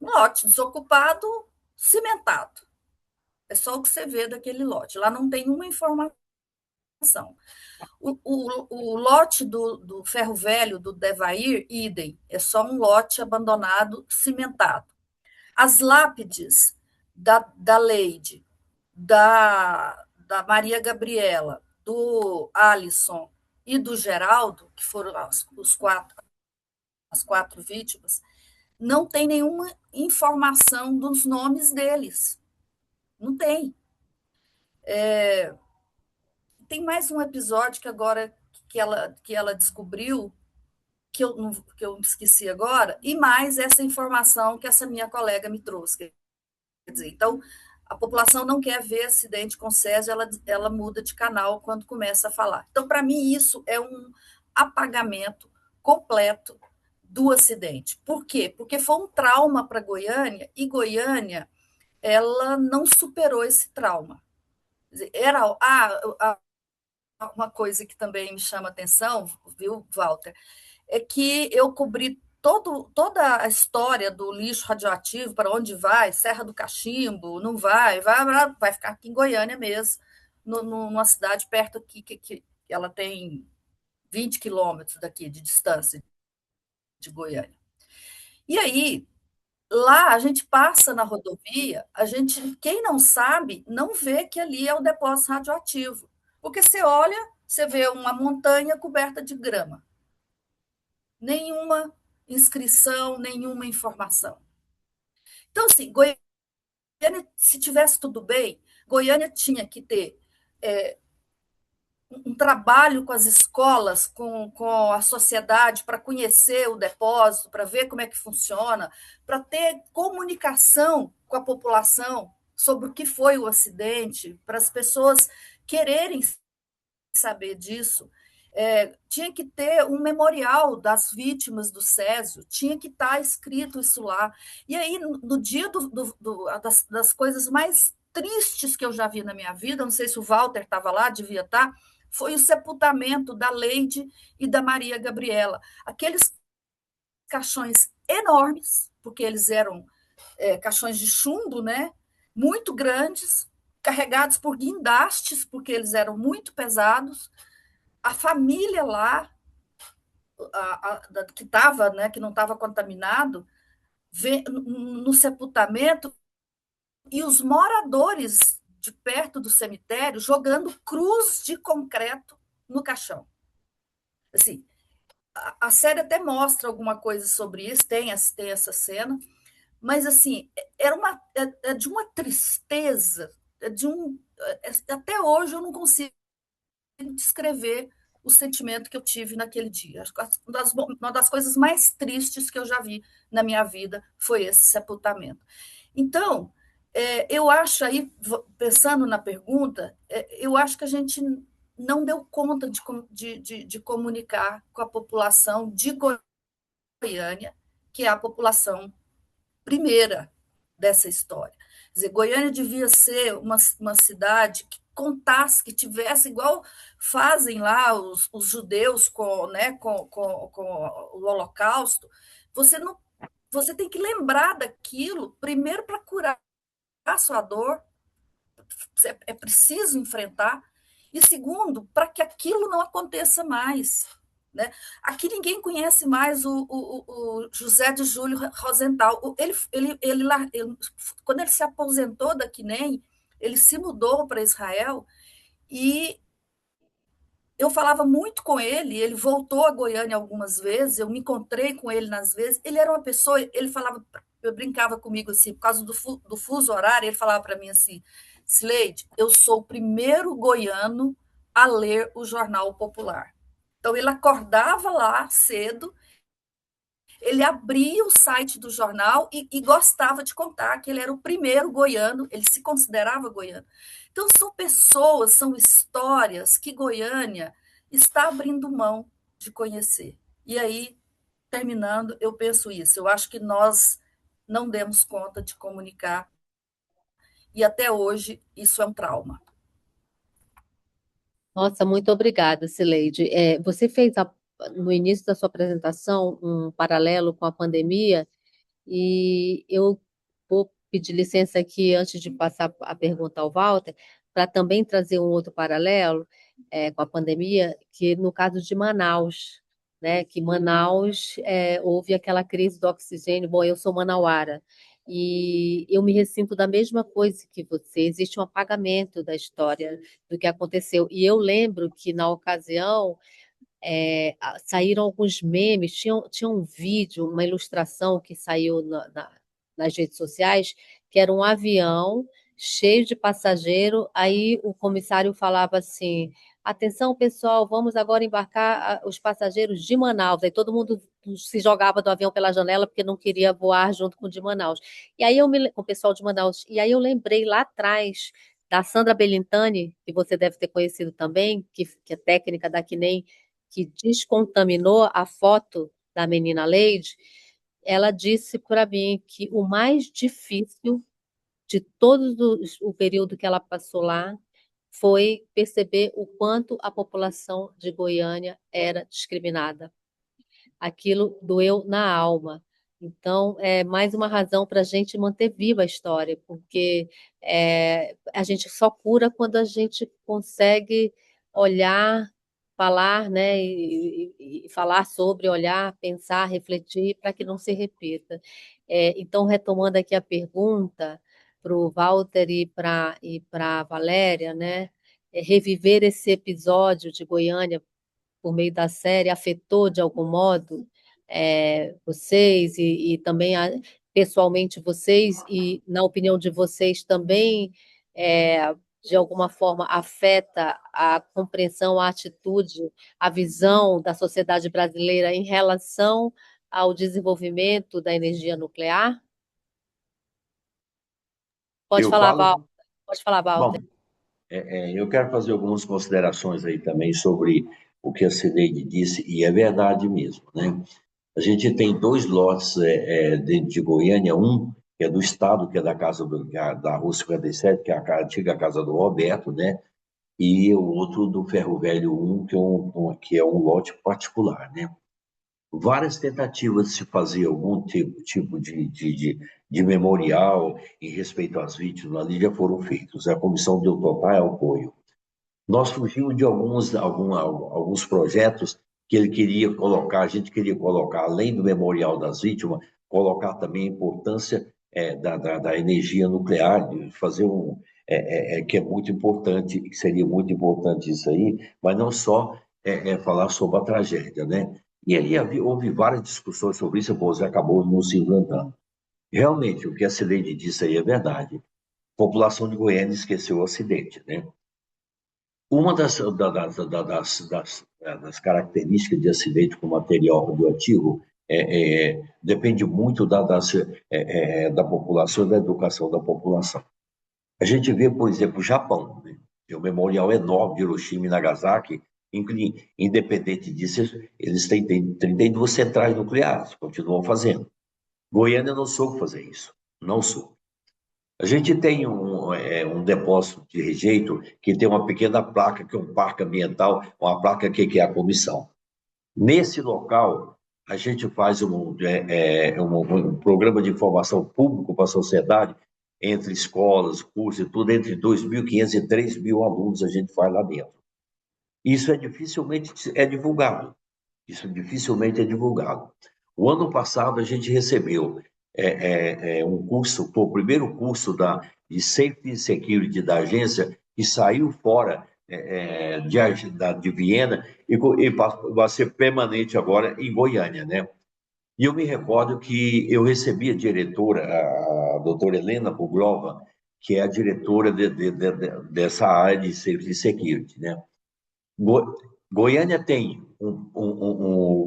um lote desocupado, cimentado. É só o que você vê daquele lote. Lá não tem uma informação. O lote do Ferro Velho, do Devair, idem, é só um lote abandonado, cimentado. As lápides da Leide, da Maria Gabriela, do Alisson e do Geraldo, que foram as quatro vítimas, não tem nenhuma informação dos nomes deles. Não tem. Tem mais um episódio que agora que ela descobriu, que eu esqueci agora, e mais essa informação que essa minha colega me trouxe. Quer dizer, então, a população não quer ver acidente com Césio, ela muda de canal quando começa a falar. Então, para mim, isso é um apagamento completo do acidente. Por quê? Porque foi um trauma para Goiânia, e Goiânia ela não superou esse trauma. Quer dizer, era uma coisa que também me chama atenção, viu, Walter, é que eu cobri toda a história do lixo radioativo, para onde vai, Serra do Cachimbo, não vai ficar aqui em Goiânia mesmo, numa cidade perto aqui, que ela tem 20 quilômetros daqui de distância de Goiânia. E aí, lá a gente passa na rodovia, quem não sabe, não vê que ali é o depósito radioativo. Porque você olha, você vê uma montanha coberta de grama. Nenhuma inscrição, nenhuma informação. Então, assim, Goiânia, se tivesse tudo bem, Goiânia tinha que ter um trabalho com as escolas, com a sociedade, para conhecer o depósito, para ver como é que funciona, para ter comunicação com a população sobre o que foi o acidente, para as pessoas quererem saber disso. Tinha que ter um memorial das vítimas do Césio, tinha que estar escrito isso lá. E aí, no dia das coisas mais tristes que eu já vi na minha vida, não sei se o Walter estava lá, devia estar, foi o sepultamento da Leide e da Maria Gabriela. Aqueles caixões enormes, porque eles eram caixões de chumbo, né? Muito grandes, carregados por guindastes, porque eles eram muito pesados. A família lá, que estava, né, que não estava contaminado, no sepultamento, e os moradores de perto do cemitério jogando cruz de concreto no caixão. Assim, a série até mostra alguma coisa sobre isso, tem essa cena, mas assim, é de uma tristeza, até hoje eu não consigo descrever o sentimento que eu tive naquele dia. Uma das coisas mais tristes que eu já vi na minha vida foi esse sepultamento. Então, eu acho aí, pensando na pergunta, eu acho que a gente não deu conta de comunicar com a população de Goiânia, que é a população primeira dessa história. Quer dizer, Goiânia devia ser uma cidade que contasse, que tivesse, igual fazem lá os judeus com o Holocausto. Você tem que lembrar daquilo, primeiro, para curar a sua dor, é preciso enfrentar, e segundo, para que aquilo não aconteça mais. Né? Aqui ninguém conhece mais o José de Júlio Rosenthal. Quando ele se aposentou da CNEM, ele se mudou para Israel, e eu falava muito com ele voltou a Goiânia algumas vezes, eu me encontrei com ele nas vezes. Ele era uma pessoa, ele falava, eu brincava comigo assim, por causa do fuso horário, ele falava para mim assim: Sileide, eu sou o primeiro goiano a ler o Jornal Popular. Então, ele acordava lá cedo, ele abria o site do jornal e gostava de contar que ele era o primeiro goiano, ele se considerava goiano. Então, são pessoas, são histórias que Goiânia está abrindo mão. de conhecer. E aí, terminando, eu penso isso. Eu acho que nós não demos conta de comunicar e até hoje isso é um trauma. Nossa, muito obrigada, Cileide. Você fez no início da sua apresentação um paralelo com a pandemia, e eu vou pedir licença aqui, antes de passar a pergunta ao Walter, para também trazer um outro paralelo com a pandemia, que no caso de Manaus, né? Que Manaus houve aquela crise do oxigênio. Bom, eu sou manauara, e eu me ressinto da mesma coisa que você. Existe um apagamento da história do que aconteceu. E eu lembro que, na ocasião, saíram alguns memes, tinha um vídeo, uma ilustração que saiu nas redes sociais, que era um avião cheio de passageiro, aí o comissário falava assim: atenção, pessoal, vamos agora embarcar os passageiros de Manaus. Aí todo mundo se jogava do avião pela janela porque não queria voar junto com o de Manaus. E aí com o pessoal de Manaus, e aí eu lembrei lá atrás da Sandra Belintani, que você deve ter conhecido também, que é técnica da QNEM, que descontaminou a foto da menina Leide. Ela disse para mim que o mais difícil de todo o período que ela passou lá foi perceber o quanto a população de Goiânia era discriminada. Aquilo doeu na alma. Então, é mais uma razão para a gente manter viva a história, porque a gente só cura quando a gente consegue olhar, falar, né, e falar sobre, olhar, pensar, refletir, para que não se repita. Então, retomando aqui a pergunta para o Walter e para a Valéria, né, reviver esse episódio de Goiânia por meio da série afetou de algum modo vocês e também pessoalmente vocês, e na opinião de vocês também de alguma forma afeta a compreensão, a atitude, a visão da sociedade brasileira em relação ao desenvolvimento da energia nuclear? Pode falar, Walter. Pode falar, Walter. Bom, eu quero fazer algumas considerações aí também sobre o que a Cileide disse, e é verdade mesmo, né? A gente tem 2 lotes dentro de Goiânia, um que é do Estado, que é da casa da Rua 57, que é a antiga casa do Roberto, né? E o outro do Ferro Velho 1, que é um lote particular, né? Várias tentativas de se fazer algum tipo de memorial em respeito às vítimas ali já foram feitos. A comissão deu total apoio. Nós fugimos de alguns projetos que ele queria colocar, a gente queria colocar, além do memorial das vítimas, colocar também a importância da energia nuclear, de fazer que é muito importante, que seria muito importante isso aí, mas não só falar sobre a tragédia, né? E ali houve várias discussões sobre isso, você acabou não se inventando. Realmente, o que a Cileide disse aí é verdade. A população de Goiânia esqueceu o acidente, né? Uma das características de acidente com material radioativo depende muito da população e da educação da população. A gente vê, por exemplo, o Japão, né? Tem um memorial enorme de Hiroshima e Nagasaki, independente disso, eles têm 32 centrais nucleares, continuam fazendo. Goiânia não soube fazer isso, não soube. A gente tem um depósito de rejeito que tem uma pequena placa, que é um parque ambiental, uma placa que é a comissão. Nesse local, a gente faz um programa de informação público para a sociedade, entre escolas, cursos e tudo, entre 2.500 e 3.000 alunos a gente faz lá dentro. Isso dificilmente é divulgado. O ano passado, a gente recebeu um curso, foi o primeiro curso de Safety Security da agência, que saiu fora de Viena e vai ser permanente agora em Goiânia, né? E eu me recordo que eu recebi a diretora, a doutora Helena Puglova, que é a diretora dessa área de Safety Security, né? Goiânia tem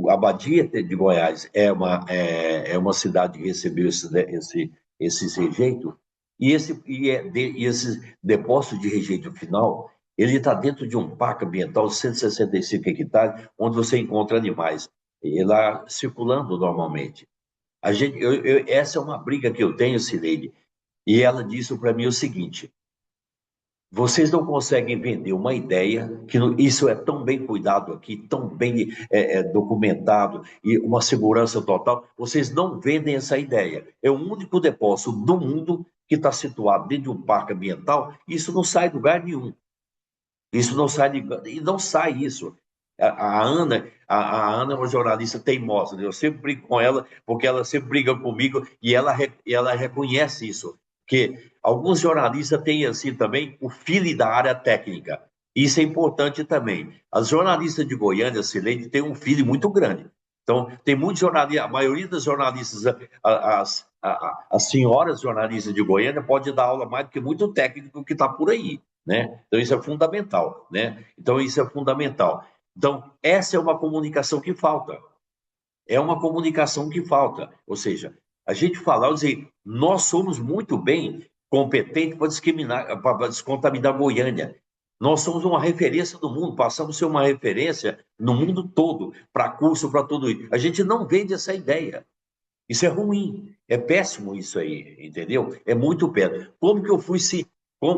a Badia de Goiás é uma cidade que recebeu esse rejeito, e esse depósito de rejeito final Ele está dentro de um parque ambiental de 165 hectares, onde você encontra animais lá circulando normalmente. Essa é uma briga que eu tenho, Cileide, e ela disse para mim o seguinte: vocês não conseguem vender uma ideia, que isso é tão bem cuidado aqui, tão bem documentado, e uma segurança total, vocês não vendem essa ideia. É o único depósito do mundo que está situado dentro de um parque ambiental, e isso não sai de lugar nenhum. Isso não sai e não sai isso. A Ana é uma jornalista teimosa, né? Eu sempre brigo com ela, porque ela sempre briga comigo e ela reconhece isso. Que alguns jornalistas têm assim também o feeling da área técnica. Isso é importante também. As jornalistas de Goiânia, Cileide, têm um feeling muito grande. Então, tem muitos jornalistas, a maioria das jornalistas, as senhoras jornalistas de Goiânia pode dar aula mais do que muito técnico que está por aí. Né? Então, isso é fundamental. Né? Então, isso é fundamental. Então, essa é uma comunicação que falta. É uma comunicação que falta. Ou seja, a gente falar, dizer, nós somos muito bem competentes para descontaminar Goiânia. Nós somos uma referência do mundo, passamos a ser uma referência no mundo todo, para curso, para tudo isso. A gente não vende essa ideia. Isso é ruim, é péssimo isso aí, entendeu? É muito péssimo. Como que eu fui se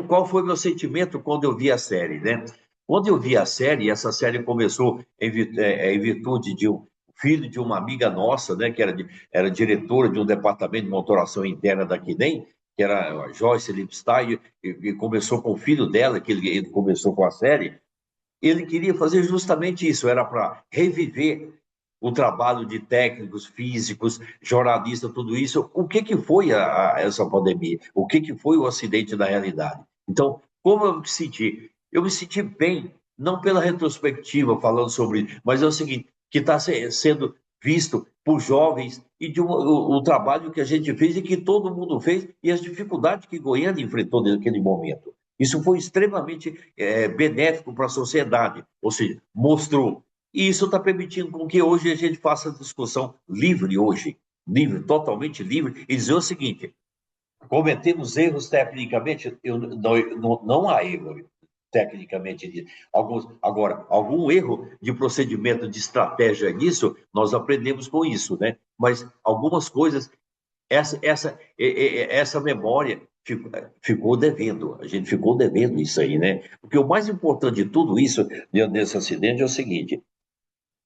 qual foi o meu sentimento quando eu vi a série, né? Quando eu vi a série, essa série começou em virtude de um filho de uma amiga nossa, né, que era diretora de um departamento de monitoração interna da QNEM, que era a Joyce Lipstein, e começou com o filho dela, que ele começou com a série. Ele queria fazer justamente isso, era para reviver o trabalho de técnicos, físicos, jornalistas, tudo isso. O que foi essa pandemia? O que foi o acidente da realidade? Então, como eu me senti? Eu me senti bem, não pela retrospectiva falando sobre isso, mas é o seguinte, que está sendo visto por jovens e de o trabalho que a gente fez e que todo mundo fez e as dificuldades que Goiânia enfrentou naquele momento. Isso foi extremamente benéfico para a sociedade, ou seja, mostrou. E isso está permitindo com que hoje a gente faça discussão livre hoje, livre, totalmente livre, e dizer o seguinte: cometemos erros tecnicamente, não há erro tecnicamente. Agora, algum erro de procedimento, de estratégia nisso, nós aprendemos com isso, né? Mas algumas coisas, essa memória ficou devendo, a gente ficou devendo isso aí, né? Porque o mais importante de tudo isso, dentro desse acidente, é o seguinte: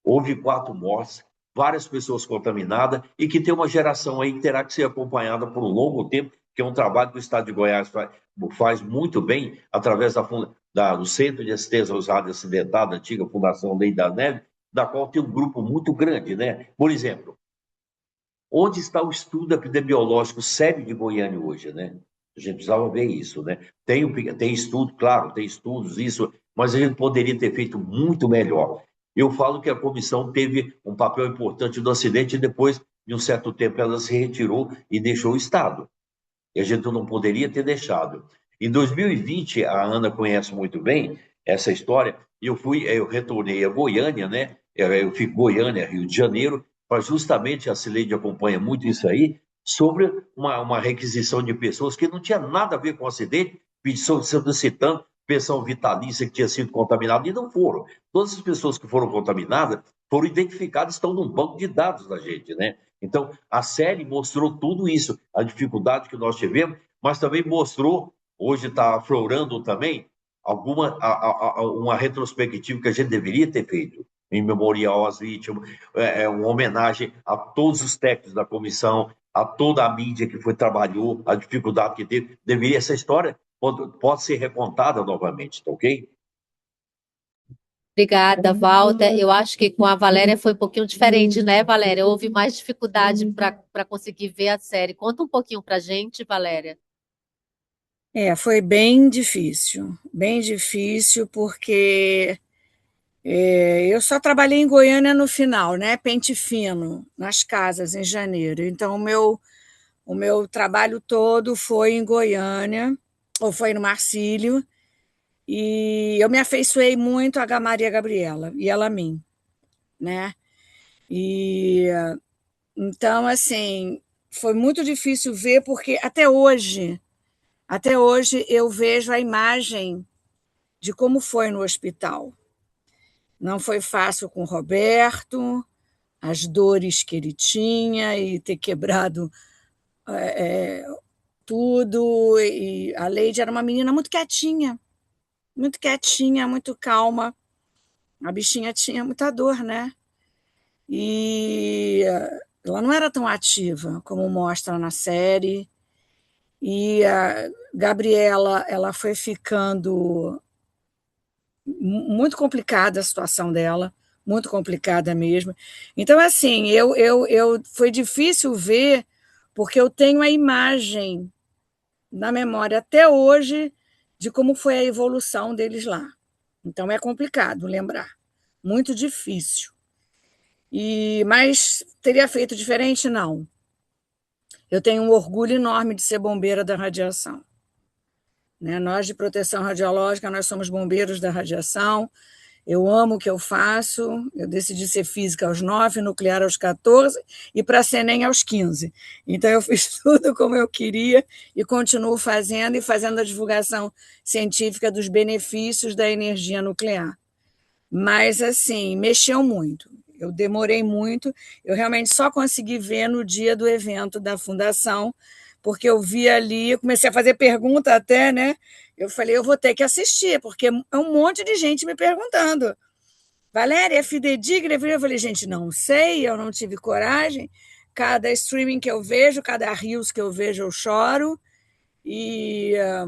houve 4 mortes, várias pessoas contaminadas e que tem uma geração aí que terá que ser acompanhada por um longo tempo, que é um trabalho que o Estado de Goiás faz muito bem através do Centro de Assistência aos Acidentados, antiga Fundação Lei da Neve, da qual tem um grupo muito grande, né? Por exemplo, onde está o estudo epidemiológico sério de Goiânia hoje, né? A gente precisava ver isso, né? Tem estudo, claro, tem estudos, isso, mas a gente poderia ter feito muito melhor. Eu falo que a comissão teve um papel importante no acidente e depois, de um certo tempo, ela se retirou e deixou o Estado. E a gente não poderia ter deixado. Em 2020, a Ana conhece muito bem essa história, eu retornei a Goiânia, né? Eu fico Goiânia, Rio de Janeiro, para justamente, a Cileide acompanha muito isso aí, sobre uma requisição de pessoas que não tinha nada a ver com o acidente, solicitando pensão vitalícia que tinha sido contaminada, e não foram. Todas as pessoas que foram contaminadas foram identificadas, estão num banco de dados da gente, né? Então, a série mostrou tudo isso, a dificuldade que nós tivemos, mas também mostrou, hoje está aflorando também, uma retrospectiva que a gente deveria ter feito, em memorial às vítimas, uma homenagem a todos os técnicos da comissão, a toda a mídia que trabalhou, a dificuldade que teve. Deveria essa história pode ser recontada novamente, tá ok? Obrigada, Walter. Eu acho que com a Valéria foi um pouquinho diferente, né, Valéria? Houve mais dificuldade para conseguir ver a série. Conta um pouquinho para a gente, Valéria. Foi bem difícil, porque eu só trabalhei em Goiânia no final, né? Pente fino, nas casas, em janeiro. Então, o meu trabalho todo foi em Goiânia, ou foi no Marcílio, e eu me afeiçoei muito a Maria Gabriela, e ela a mim, né? E então, assim, foi muito difícil ver, porque até hoje eu vejo a imagem de como foi no hospital. Não foi fácil com o Roberto, as dores que ele tinha e ter quebrado tudo. E a Leide era uma menina muito quietinha, muito calma. A bichinha tinha muita dor, né? E ela não era tão ativa como mostra na série. E a Gabriela, ela foi ficando muito complicada a situação dela, muito complicada mesmo. Então, assim, foi difícil ver, porque eu tenho a imagem na memória até hoje de como foi a evolução deles lá. Então, é complicado lembrar, muito difícil. Mas teria feito diferente? Não. Eu tenho um orgulho enorme de ser bombeira da radiação. Né? Nós, de proteção radiológica, nós somos bombeiros da radiação. Eu amo o que eu faço. Eu decidi ser física aos 9, nuclear aos 14 e para CENEM aos 15. Então, eu fiz tudo como eu queria e continuo fazendo a divulgação científica dos benefícios da energia nuclear. Mas, assim, mexeu muito. Eu demorei muito. Eu realmente só consegui ver no dia do evento da fundação, porque eu vi ali, eu comecei a fazer pergunta até, né? Eu falei, eu vou ter que assistir, porque é um monte de gente me perguntando. Valéria, é fidedigna? Eu falei, gente, não sei, eu não tive coragem. Cada streaming que eu vejo, cada reels que eu vejo, eu choro.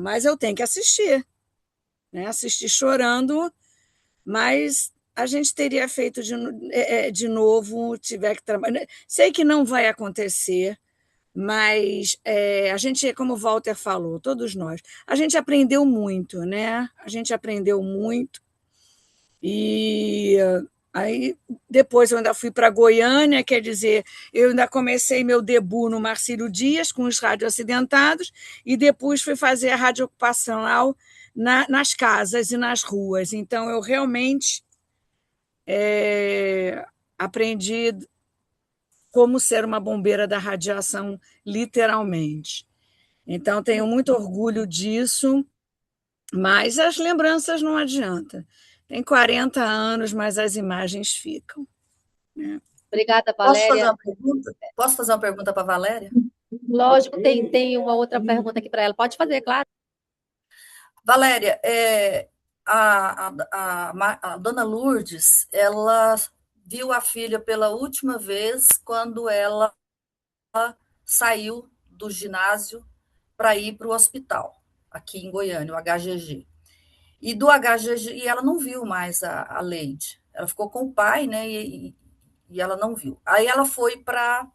Mas eu tenho que assistir. Né? Assistir chorando, mas a gente teria feito de novo, tiver que trabalhar. Sei que não vai acontecer, mas a gente, como o Walter falou, todos nós, a gente aprendeu muito, né? A gente aprendeu muito. E aí depois eu ainda fui para Goiânia, quer dizer, eu ainda comecei meu debut no Marcílio Dias com os radioacidentados e depois fui fazer a rádio ocupacional nas casas e nas ruas. Então eu realmente aprendi como ser uma bombeira da radiação, literalmente. Então, tenho muito orgulho disso, mas as lembranças não adiantam. Tem 40 anos, mas as imagens ficam. Né? Obrigada, Posso fazer Valéria. uma pergunta? Posso fazer uma pergunta para a Valéria? Lógico, tem uma outra pergunta aqui para ela. Pode fazer, claro. Valéria, a dona Lourdes, ela viu a filha pela última vez quando ela saiu do ginásio para ir para o hospital, aqui em Goiânia, o HGG. E do HGG, e ela não viu mais a Leide. Ela ficou com o pai, né? E ela não viu. Aí ela foi para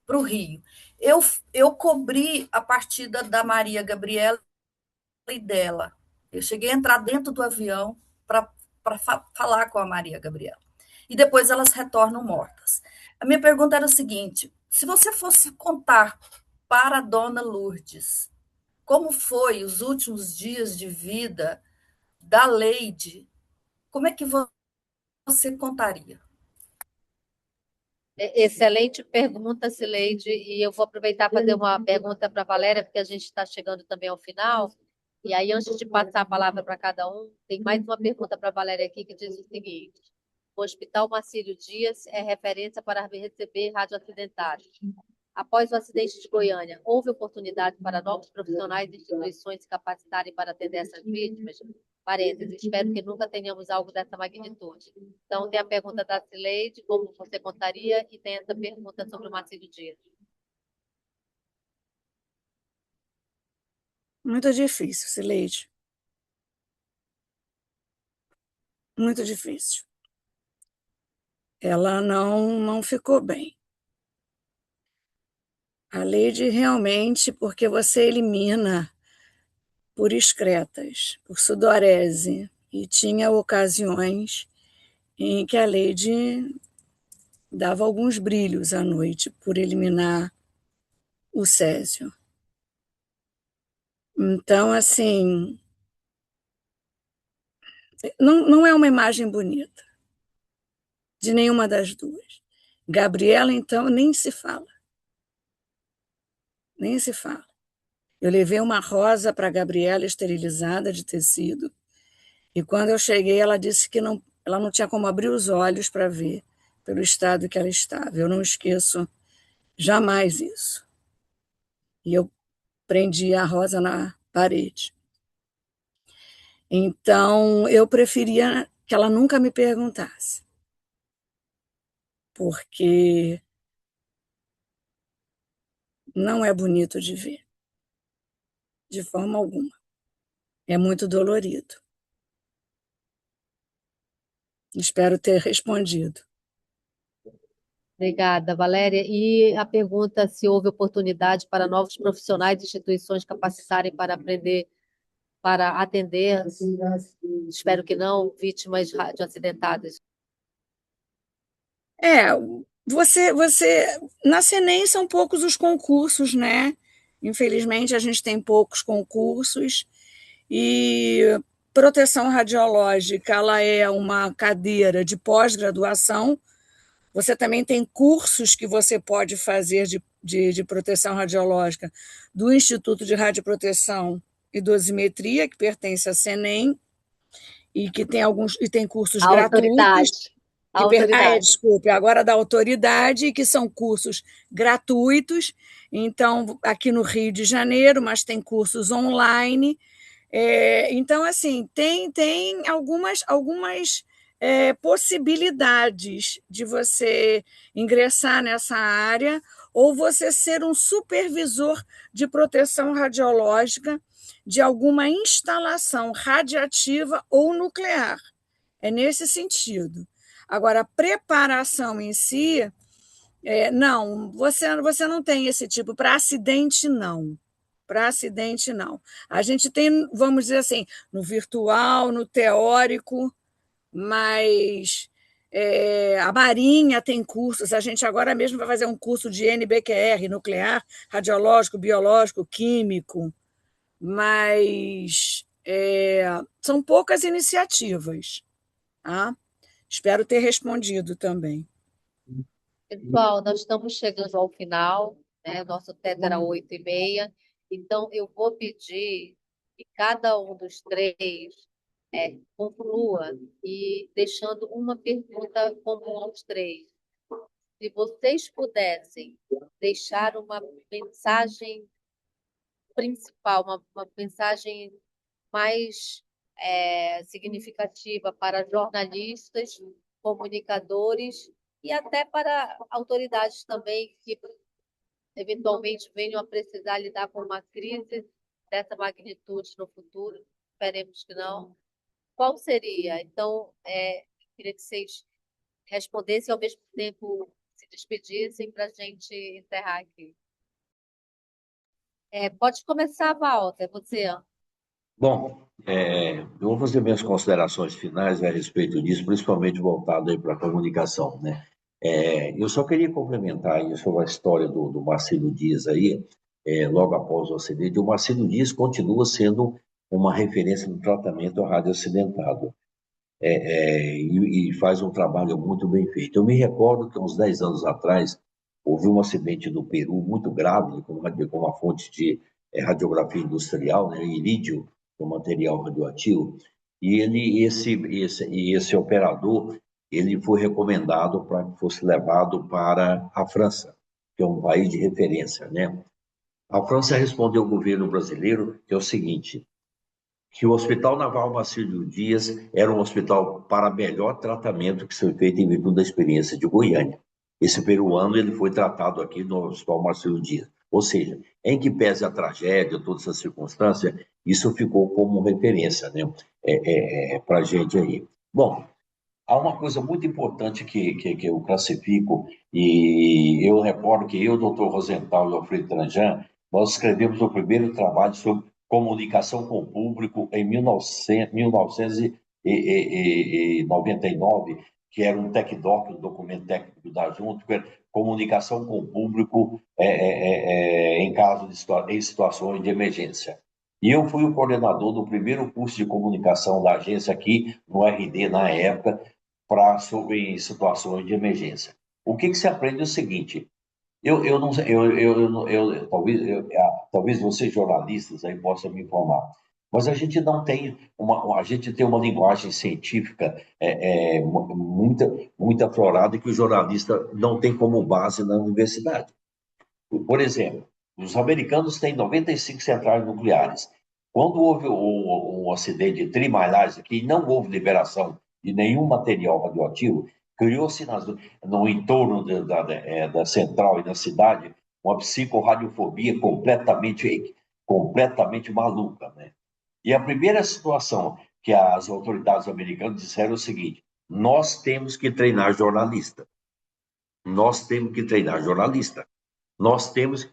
o Rio. Eu cobri a partida da Maria Gabriela e dela. Eu cheguei a entrar dentro do avião para falar com a Maria Gabriela. E depois elas retornam mortas. A minha pergunta era o seguinte: se você fosse contar para a dona Lourdes como foi os últimos dias de vida da Leide, como é que você contaria? Excelente pergunta, Cileide, e eu vou aproveitar para fazer uma pergunta para a Valéria, porque a gente está chegando também ao final. E aí, antes de passar a palavra para cada um, tem mais uma pergunta para a Valéria aqui que diz o seguinte: o Hospital Marcílio Dias é referência para receber radioacidentados. Após o acidente de Goiânia, houve oportunidade para novos profissionais e instituições se capacitarem para atender essas vítimas? Parênteses, espero que nunca tenhamos algo dessa magnitude. Então, tem a pergunta da Cileide, como você contaria, e tem essa pergunta sobre o Marcílio Dias. Muito difícil, Cileide. Muito difícil. Ela não ficou bem. A Leide realmente, porque você elimina por excretas, por sudorese, e tinha ocasiões em que a Leide dava alguns brilhos à noite por eliminar o césio. Então, assim, não é uma imagem bonita, de nenhuma das duas. Gabriela, então, nem se fala. Nem se fala. Eu levei uma rosa para a Gabriela esterilizada de tecido E quando eu cheguei, ela disse que ela não tinha como abrir os olhos para ver, pelo estado que ela estava. Eu não esqueço jamais isso. E eu prendi a rosa na parede. Então, eu preferia que ela nunca me perguntasse, porque não é bonito de ver, de forma alguma. É muito dolorido. Espero ter respondido. Obrigada, Valéria. E a pergunta se houve oportunidade para novos profissionais e instituições capacitarem para aprender, para atender, espero que não, vítimas radioacidentadas. Na CENEM são poucos os concursos, né? Infelizmente, a gente tem poucos concursos e proteção radiológica, ela é uma cadeira de pós-graduação. Você também tem cursos que você pode fazer de proteção radiológica do Instituto de Radioproteção e Dosimetria, que pertence à CENEM, e que tem cursos A gratuitos. autoridade. A autoridade. Desculpe, agora da autoridade, que são cursos gratuitos, então, aqui no Rio de Janeiro, mas tem cursos online. Então, assim, tem algumas possibilidades de você ingressar nessa área ou você ser um supervisor de proteção radiológica de alguma instalação radiativa ou nuclear. É nesse sentido. Agora, a preparação em si, não, você não tem esse tipo. Para acidente, não. Para acidente, não. A gente tem, vamos dizer assim, no virtual, no teórico, mas a Marinha tem cursos. A gente agora mesmo vai fazer um curso de NBQR, nuclear, radiológico, biológico, químico, mas são poucas iniciativas. Tá? Espero ter respondido também. Pessoal, nós estamos chegando ao final, né? Nosso teto era 8h30, então eu vou pedir que cada um dos três conclua e deixando uma pergunta comum aos três. Se vocês pudessem deixar uma mensagem principal, uma mensagem mais significativa para jornalistas, comunicadores e até para autoridades também que eventualmente venham a precisar lidar com uma crise dessa magnitude no futuro, esperemos que não. Qual seria? Então, queria que vocês respondessem e ao mesmo tempo se despedissem para a gente encerrar aqui. Pode começar, Walter, você. Bom, eu vou fazer minhas considerações finais a respeito disso, principalmente voltado aí para a comunicação, né? Eu só queria complementar aí sobre a história do Marcelo Dias aí, logo após o acidente. O Marcelo Dias continua sendo uma referência no tratamento radioacidentado e faz um trabalho muito bem feito. Eu me recordo que uns 10 anos atrás houve um acidente no Peru muito grave com uma fonte de radiografia industrial, né, irídio, um material radioativo, e esse operador ele foi recomendado para que fosse levado para a França, que é um país de referência, né? A França respondeu ao governo brasileiro que é o seguinte, que o Hospital Naval Marcílio Dias era um hospital para melhor tratamento que foi feito em virtude da experiência de Goiânia. Esse peruano ele foi tratado aqui no Hospital Marcílio Dias. Ou seja, em que pese a tragédia, toda essa circunstância, isso ficou como referência, né, para a gente aí. Bom, há uma coisa muito importante que eu classifico, e eu recordo que eu, Dr. Rosenthal e Alfredo Tranjan, nós escrevemos o primeiro trabalho sobre comunicação com o público em 1999, que era um TecDoc, um documento técnico da Junta, que era comunicação com o público em situações de emergência. E eu fui o coordenador do primeiro curso de comunicação da agência aqui no RD na época, sobre situações de emergência. O que se aprende é o seguinte, talvez vocês jornalistas aí possam me informar. Mas a gente não tem a gente tem uma linguagem científica muito aflorada que o jornalista não tem como base na universidade. Por exemplo, os americanos têm 95 centrais nucleares. Quando houve um acidente de Three Mile Island, que não houve liberação de nenhum material radioativo, criou-se no entorno da central e da cidade uma psicorradiofobia completamente maluca, né? E a primeira situação que as autoridades americanas disseram é o seguinte: nós temos que treinar jornalista. Nós temos que treinar jornalista. Nós temos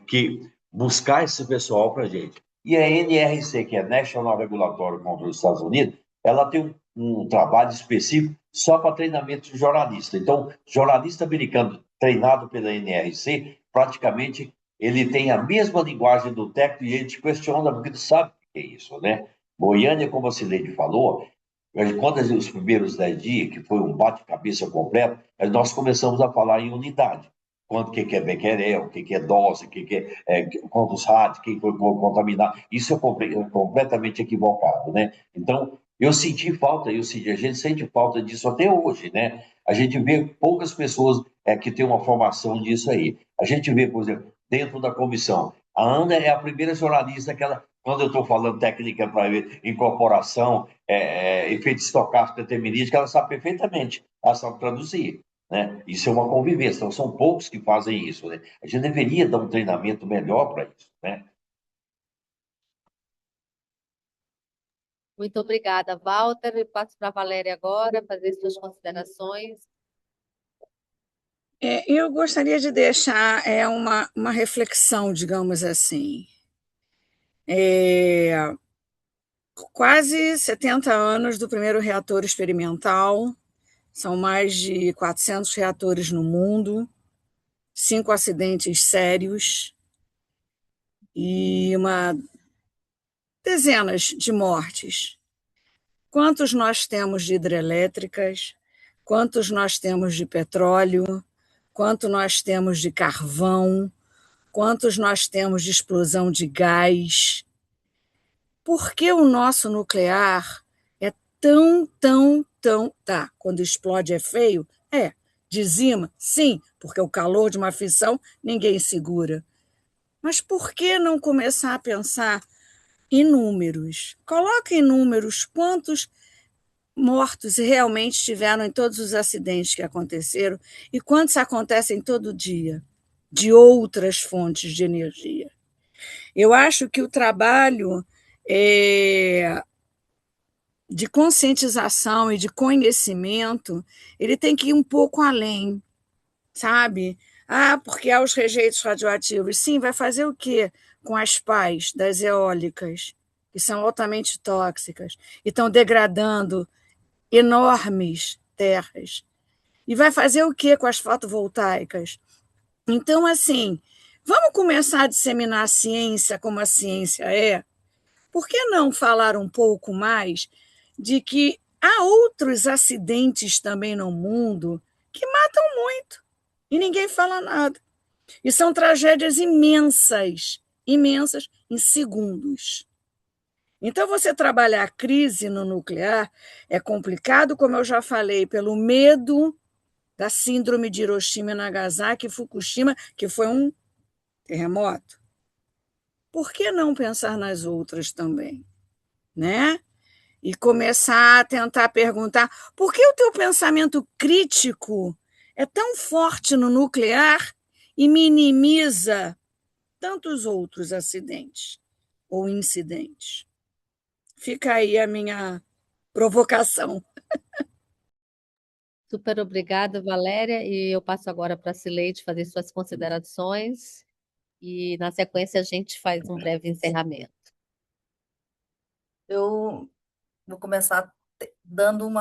que buscar esse pessoal para a gente. E a NRC, que é National Regulatory Control dos Estados Unidos, ela tem um trabalho específico só para treinamento de jornalista. Então, jornalista americano treinado pela NRC, praticamente ele tem a mesma linguagem do técnico e ele te questiona, porque ele sabe o que é isso, né? Goiânia, como a Cileide falou, quando os primeiros 10 dias, que foi um bate-cabeça completo, nós começamos a falar em unidade. O que é becquerel, o que é dose, quantos rádios, quem foi contaminado. Isso é completamente equivocado, né? Então, eu senti falta, a gente sente falta disso até hoje, né? A gente vê poucas pessoas que têm uma formação disso aí. A gente vê, por exemplo, dentro da comissão, a Ana é a primeira jornalista que ela, quando eu estou falando técnica para incorporação, efeito estocástico determinístico, ela sabe perfeitamente, ela sabe traduzir. Né? Isso é uma convivência, então são poucos que fazem isso. Né? A gente deveria dar um treinamento melhor para isso. Né? Muito obrigada, Walter. Eu passo para a Valéria agora, fazer suas considerações. Eu gostaria de deixar uma reflexão, digamos assim. Quase 70 anos do primeiro reator experimental, são mais de 400 reatores no mundo, 5 acidentes sérios e dezenas de mortes. Quantos nós temos de hidrelétricas? Quantos nós temos de petróleo? Quanto nós temos de carvão? Quantos nós temos de explosão de gás? Por que o nosso nuclear é tão... Tá, quando explode é feio? Dizima? Sim, porque o calor de uma fissão ninguém segura. Mas por que não começar a pensar em números? Coloque em números quantos mortos realmente tiveram em todos os acidentes que aconteceram e quantos acontecem todo dia de outras fontes de energia. Eu acho que o trabalho de conscientização e de conhecimento, ele tem que ir um pouco além, sabe? Porque há os rejeitos radioativos. Sim, vai fazer o quê com as pás das eólicas, que são altamente tóxicas e estão degradando enormes terras? E vai fazer o quê com as fotovoltaicas? Então, assim, vamos começar a disseminar a ciência como a ciência é? Por que não falar um pouco mais de que há outros acidentes também no mundo que matam muito e ninguém fala nada? E são tragédias imensas, imensas em segundos. Então, você trabalhar a crise no nuclear é complicado, como eu já falei, pelo medo da síndrome de Hiroshima e Nagasaki e Fukushima, que foi um terremoto. Por que não pensar nas outras também? Né? E começar a tentar perguntar por que o teu pensamento crítico é tão forte no nuclear e minimiza tantos outros acidentes ou incidentes. Fica aí a minha provocação. Super obrigada, Valéria. E eu passo agora para a Cileide fazer suas considerações. E, na sequência, a gente faz um breve encerramento. Eu vou começar dando um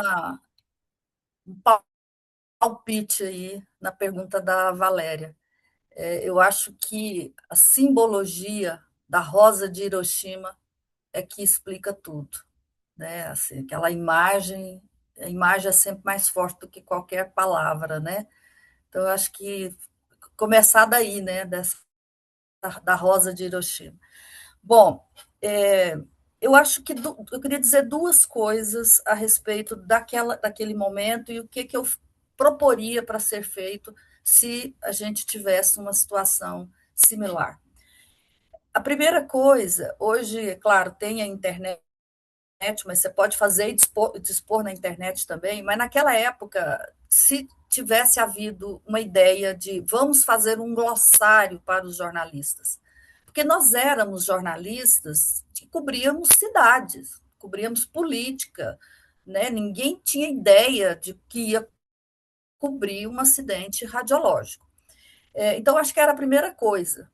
palpite aí na pergunta da Valéria. Eu acho que a simbologia da rosa de Hiroshima é que explica tudo, né? Assim, aquela imagem, a imagem é sempre mais forte do que qualquer palavra, né? Então, eu acho que começar daí, né? Da rosa de Hiroshima. Bom, Eu acho que eu queria dizer duas coisas a respeito daquele momento e o que eu proporia para ser feito se a gente tivesse uma situação similar. A primeira coisa, hoje, é claro, tem a internet, mas você pode fazer e dispor na internet também, mas naquela época, se tivesse havido uma ideia de vamos fazer um glossário para os jornalistas, porque nós éramos jornalistas que cobríamos cidades, cobríamos política, né? Ninguém tinha ideia de que ia cobrir um acidente radiológico. Então, acho que era a primeira coisa.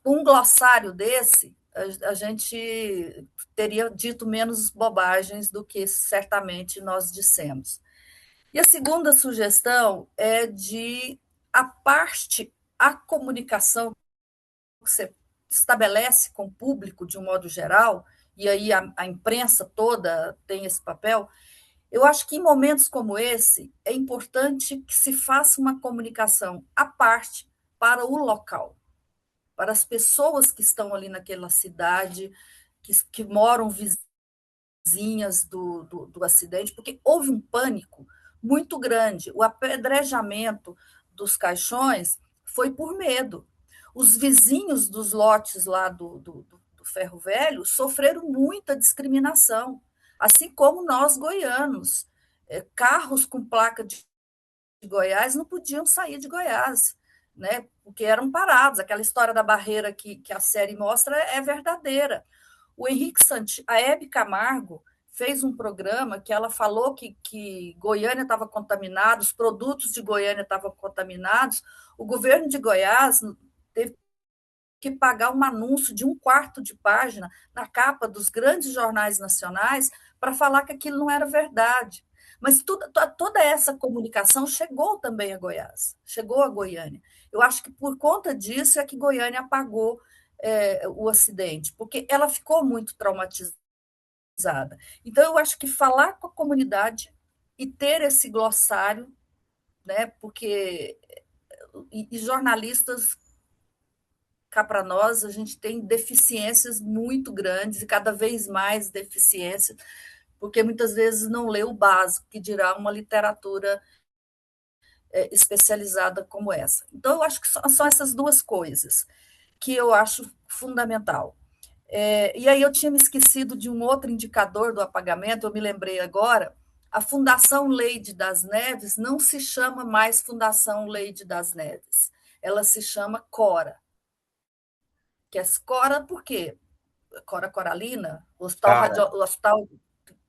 Um glossário desse, a gente teria dito menos bobagens do que certamente nós dissemos. E a segunda sugestão é de a comunicação que você estabelece com o público de um modo geral, e aí a imprensa toda tem esse papel. Eu acho que em momentos como esse é importante que se faça uma comunicação à parte para o local, para as pessoas que estão ali naquela cidade, que moram vizinhas do acidente, porque houve um pânico muito grande. O apedrejamento dos caixões foi por medo. Os vizinhos dos lotes lá do Ferro Velho sofreram muita discriminação, assim como nós goianos. Carros com placa de Goiás não podiam sair de Goiás, né? Porque eram parados. Aquela história da barreira que a série mostra é verdadeira. O Henrique Santos, a Hebe Camargo fez um programa que ela falou que Goiânia estava contaminada, os produtos de Goiânia estavam contaminados. O governo de Goiás teve que pagar um anúncio de 1/4 de página na capa dos grandes jornais nacionais para falar que aquilo não era verdade. Mas toda essa comunicação chegou também a Goiás, chegou a Goiânia. Eu acho que por conta disso é que Goiânia apagou o acidente, porque ela ficou muito traumatizada. Então, eu acho que falar com a comunidade e ter esse glossário, né, porque e jornalistas, cá para nós, a gente tem deficiências muito grandes e cada vez mais deficiências, porque muitas vezes não lê o básico, que dirá uma literatura especializada como essa. Então, eu acho que são essas duas coisas que eu acho fundamental. E aí eu tinha me esquecido de um outro indicador do apagamento, eu me lembrei agora. A Fundação Leide das Neves não se chama mais Fundação Leide das Neves, ela se chama Cora. Que é Cora por quê? Cora Coralina, o Hospital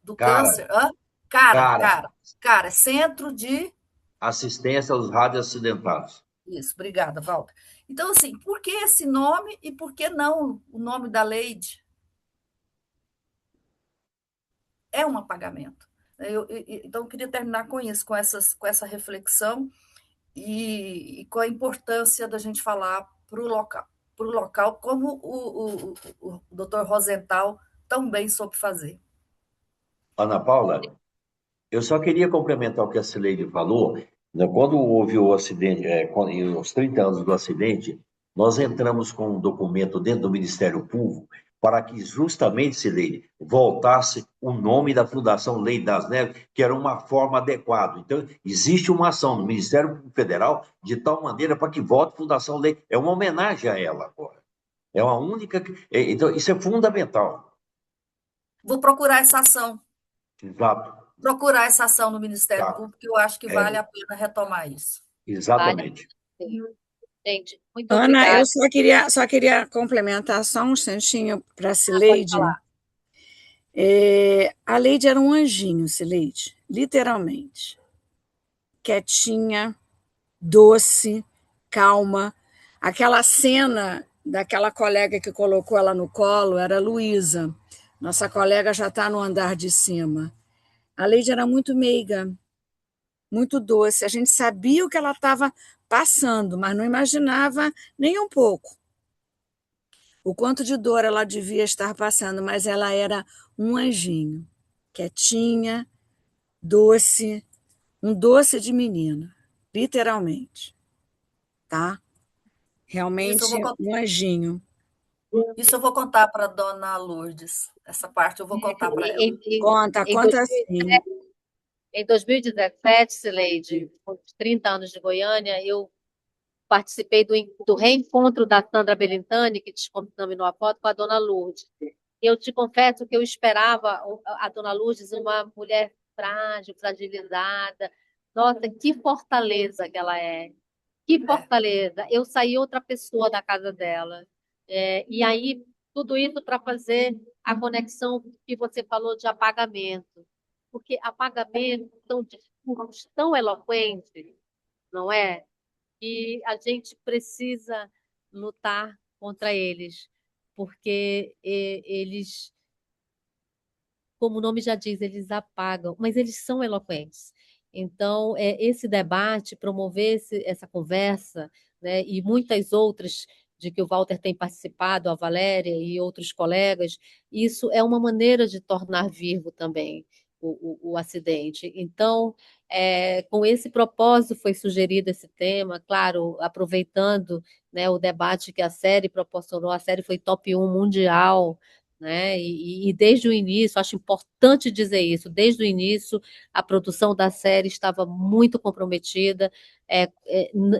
do Câncer. Hã? Cara, Centro de Assistência aos radioacidentados. Isso, obrigada, Walter. Então, assim, por que esse nome e por que não o nome da Leide? É um apagamento. Então, eu queria terminar com isso, com essa reflexão e com a importância da gente falar para o local, como o doutor Rosenthal também soube fazer. Ana Paula, eu só queria complementar o que a Cileide falou. Né? Quando houve o acidente, os 30 anos do acidente, nós entramos com um documento dentro do Ministério Público para que justamente, Cileide, voltasse o nome da Fundação Leide das Neves, que era uma forma adequada. Então, existe uma ação do Ministério Público Federal de tal maneira para que volte a Fundação Leide. É uma homenagem a ela agora. É uma única... Então, isso é fundamental. Vou procurar essa ação. Exato. Procurar essa ação no Ministério Público, que eu acho que vale a pena retomar isso. Exatamente. Vale. Gente, muito Ana, obrigada. eu só queria complementar só um instantinho para a Cileide. A Leide era um anjinho, Cileide, literalmente. Quietinha, doce, calma. Aquela cena daquela colega que colocou ela no colo era a Luísa. Nossa colega já está no andar de cima. A Leide era muito meiga, muito doce. A gente sabia o que ela estava passando, mas não imaginava nem um pouco o quanto de dor ela devia estar passando, mas ela era um anjinho, quietinha, doce, um doce de menina, literalmente, tá? Realmente um anjinho. Isso eu vou contar para a dona Lourdes. Essa parte eu vou contar para ela. Conta, Em conta sim. Em 2017, Cileide, com os 30 anos de Goiânia, eu participei do reencontro da Sandra Belintani, que te combinou a foto, com a dona Lourdes. Eu te confesso que eu esperava a dona Lourdes uma mulher frágil, fragilizada. Nossa, que fortaleza que ela é. Que fortaleza. Eu saí outra pessoa da casa dela. E aí, tudo isso para fazer a conexão que você falou de apagamento. Porque apagamento são discursos tão eloquentes, não é? E a gente precisa lutar contra eles, porque eles, como o nome já diz, eles apagam, mas eles são eloquentes. Então, esse debate, promover essa conversa, né, e muitas outras de que o Walter tem participado, a Valéria e outros colegas, isso é uma maneira de tornar vivo também o acidente. Então, com esse propósito foi sugerido esse tema, claro, aproveitando, né, o debate que a série proporcionou, a série foi top 1 mundial, né? E desde o início, acho importante dizer isso, desde o início, a produção da série estava muito comprometida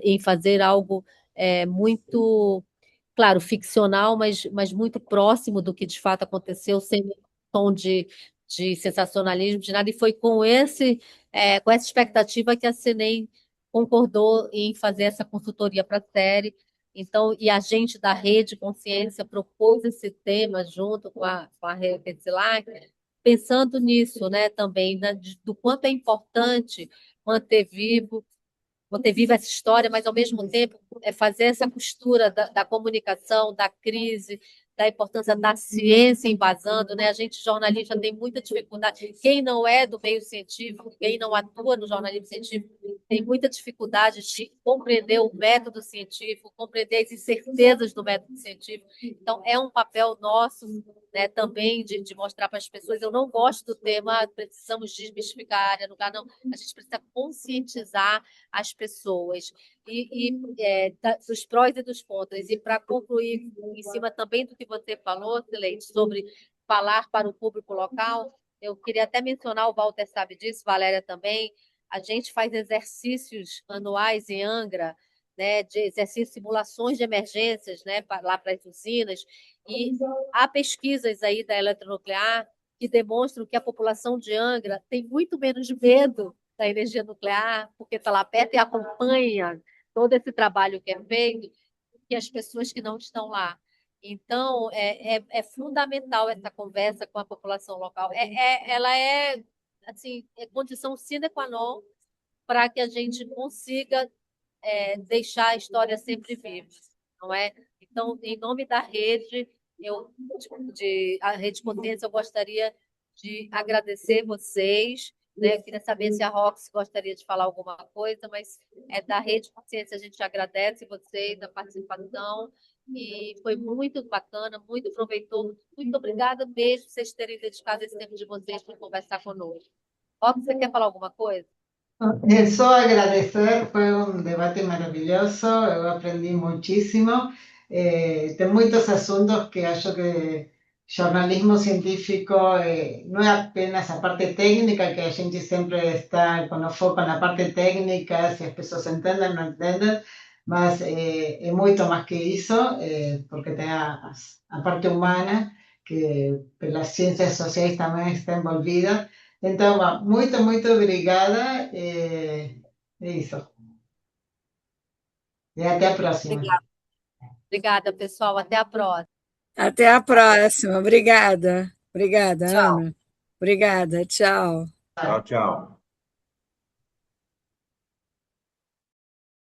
em fazer algo muito, claro, ficcional, mas muito próximo do que de fato aconteceu, sem tom de sensacionalismo, de nada, e foi com essa expectativa que a CNEM concordou em fazer essa consultoria para a série. Então, e a gente da Rede Consciência propôs esse tema junto com a Rede Pensilac, pensando nisso, né, também, né, do quanto é importante manter vivo manter viva essa história, mas ao mesmo tempo fazer essa costura da comunicação, da crise, da importância da ciência embasando, né? A gente jornalista tem muita dificuldade. Quem não é do meio científico, quem não atua no jornalismo científico, tem muita dificuldade de compreender o método científico, compreender as incertezas do método científico. Então, é um papel nosso, né, também de mostrar para as pessoas. Eu não gosto do tema, precisamos desmistificar a área, não, a gente precisa conscientizar as pessoas dos prós e dos contras. E para concluir, em cima também do que você falou, Silene, sobre falar para o público local, eu queria até mencionar, o Walter sabe disso, Valéria também, a gente faz exercícios anuais em Angra, né, de exercícios, simulações de emergências, né, lá para as usinas, e há pesquisas aí da eletronuclear que demonstram que a população de Angra tem muito menos medo da energia nuclear, porque está lá perto e acompanha todo esse trabalho que é feito, que as pessoas que não estão lá. Então, é fundamental essa conversa com a população local. Ela é, assim, condição sine qua non para que a gente consiga deixar a história sempre viva, não é? Então, em nome da rede, a Rede Consciência, eu gostaria de agradecer vocês, né? Eu queria saber se a Rox gostaria de falar alguma coisa, mas da Rede Consciência a gente agradece vocês a participação e foi muito bacana, muito proveitoso. Muito obrigada mesmo por vocês terem dedicado esse tempo de vocês para conversar conosco. Rox, você quer falar alguma coisa? Só agradecer, fue un debate maravilloso, yo aprendí muchísimo. De muchos asuntos que acho que jornalismo científico no es apenas a parte técnica, que a gente sempre está con o foco na parte técnica, se as pessoas entendem, não entendem, mas é muito más que isso, porque tem a parte humana, que pelas ciências sociais também está envolvida. Então, muito, muito obrigada. É isso. E até a próxima. Obrigada, pessoal. Até a próxima. Até a próxima. Obrigada. Obrigada, Tchau. Ana. Obrigada. Tchau. Tchau, tchau.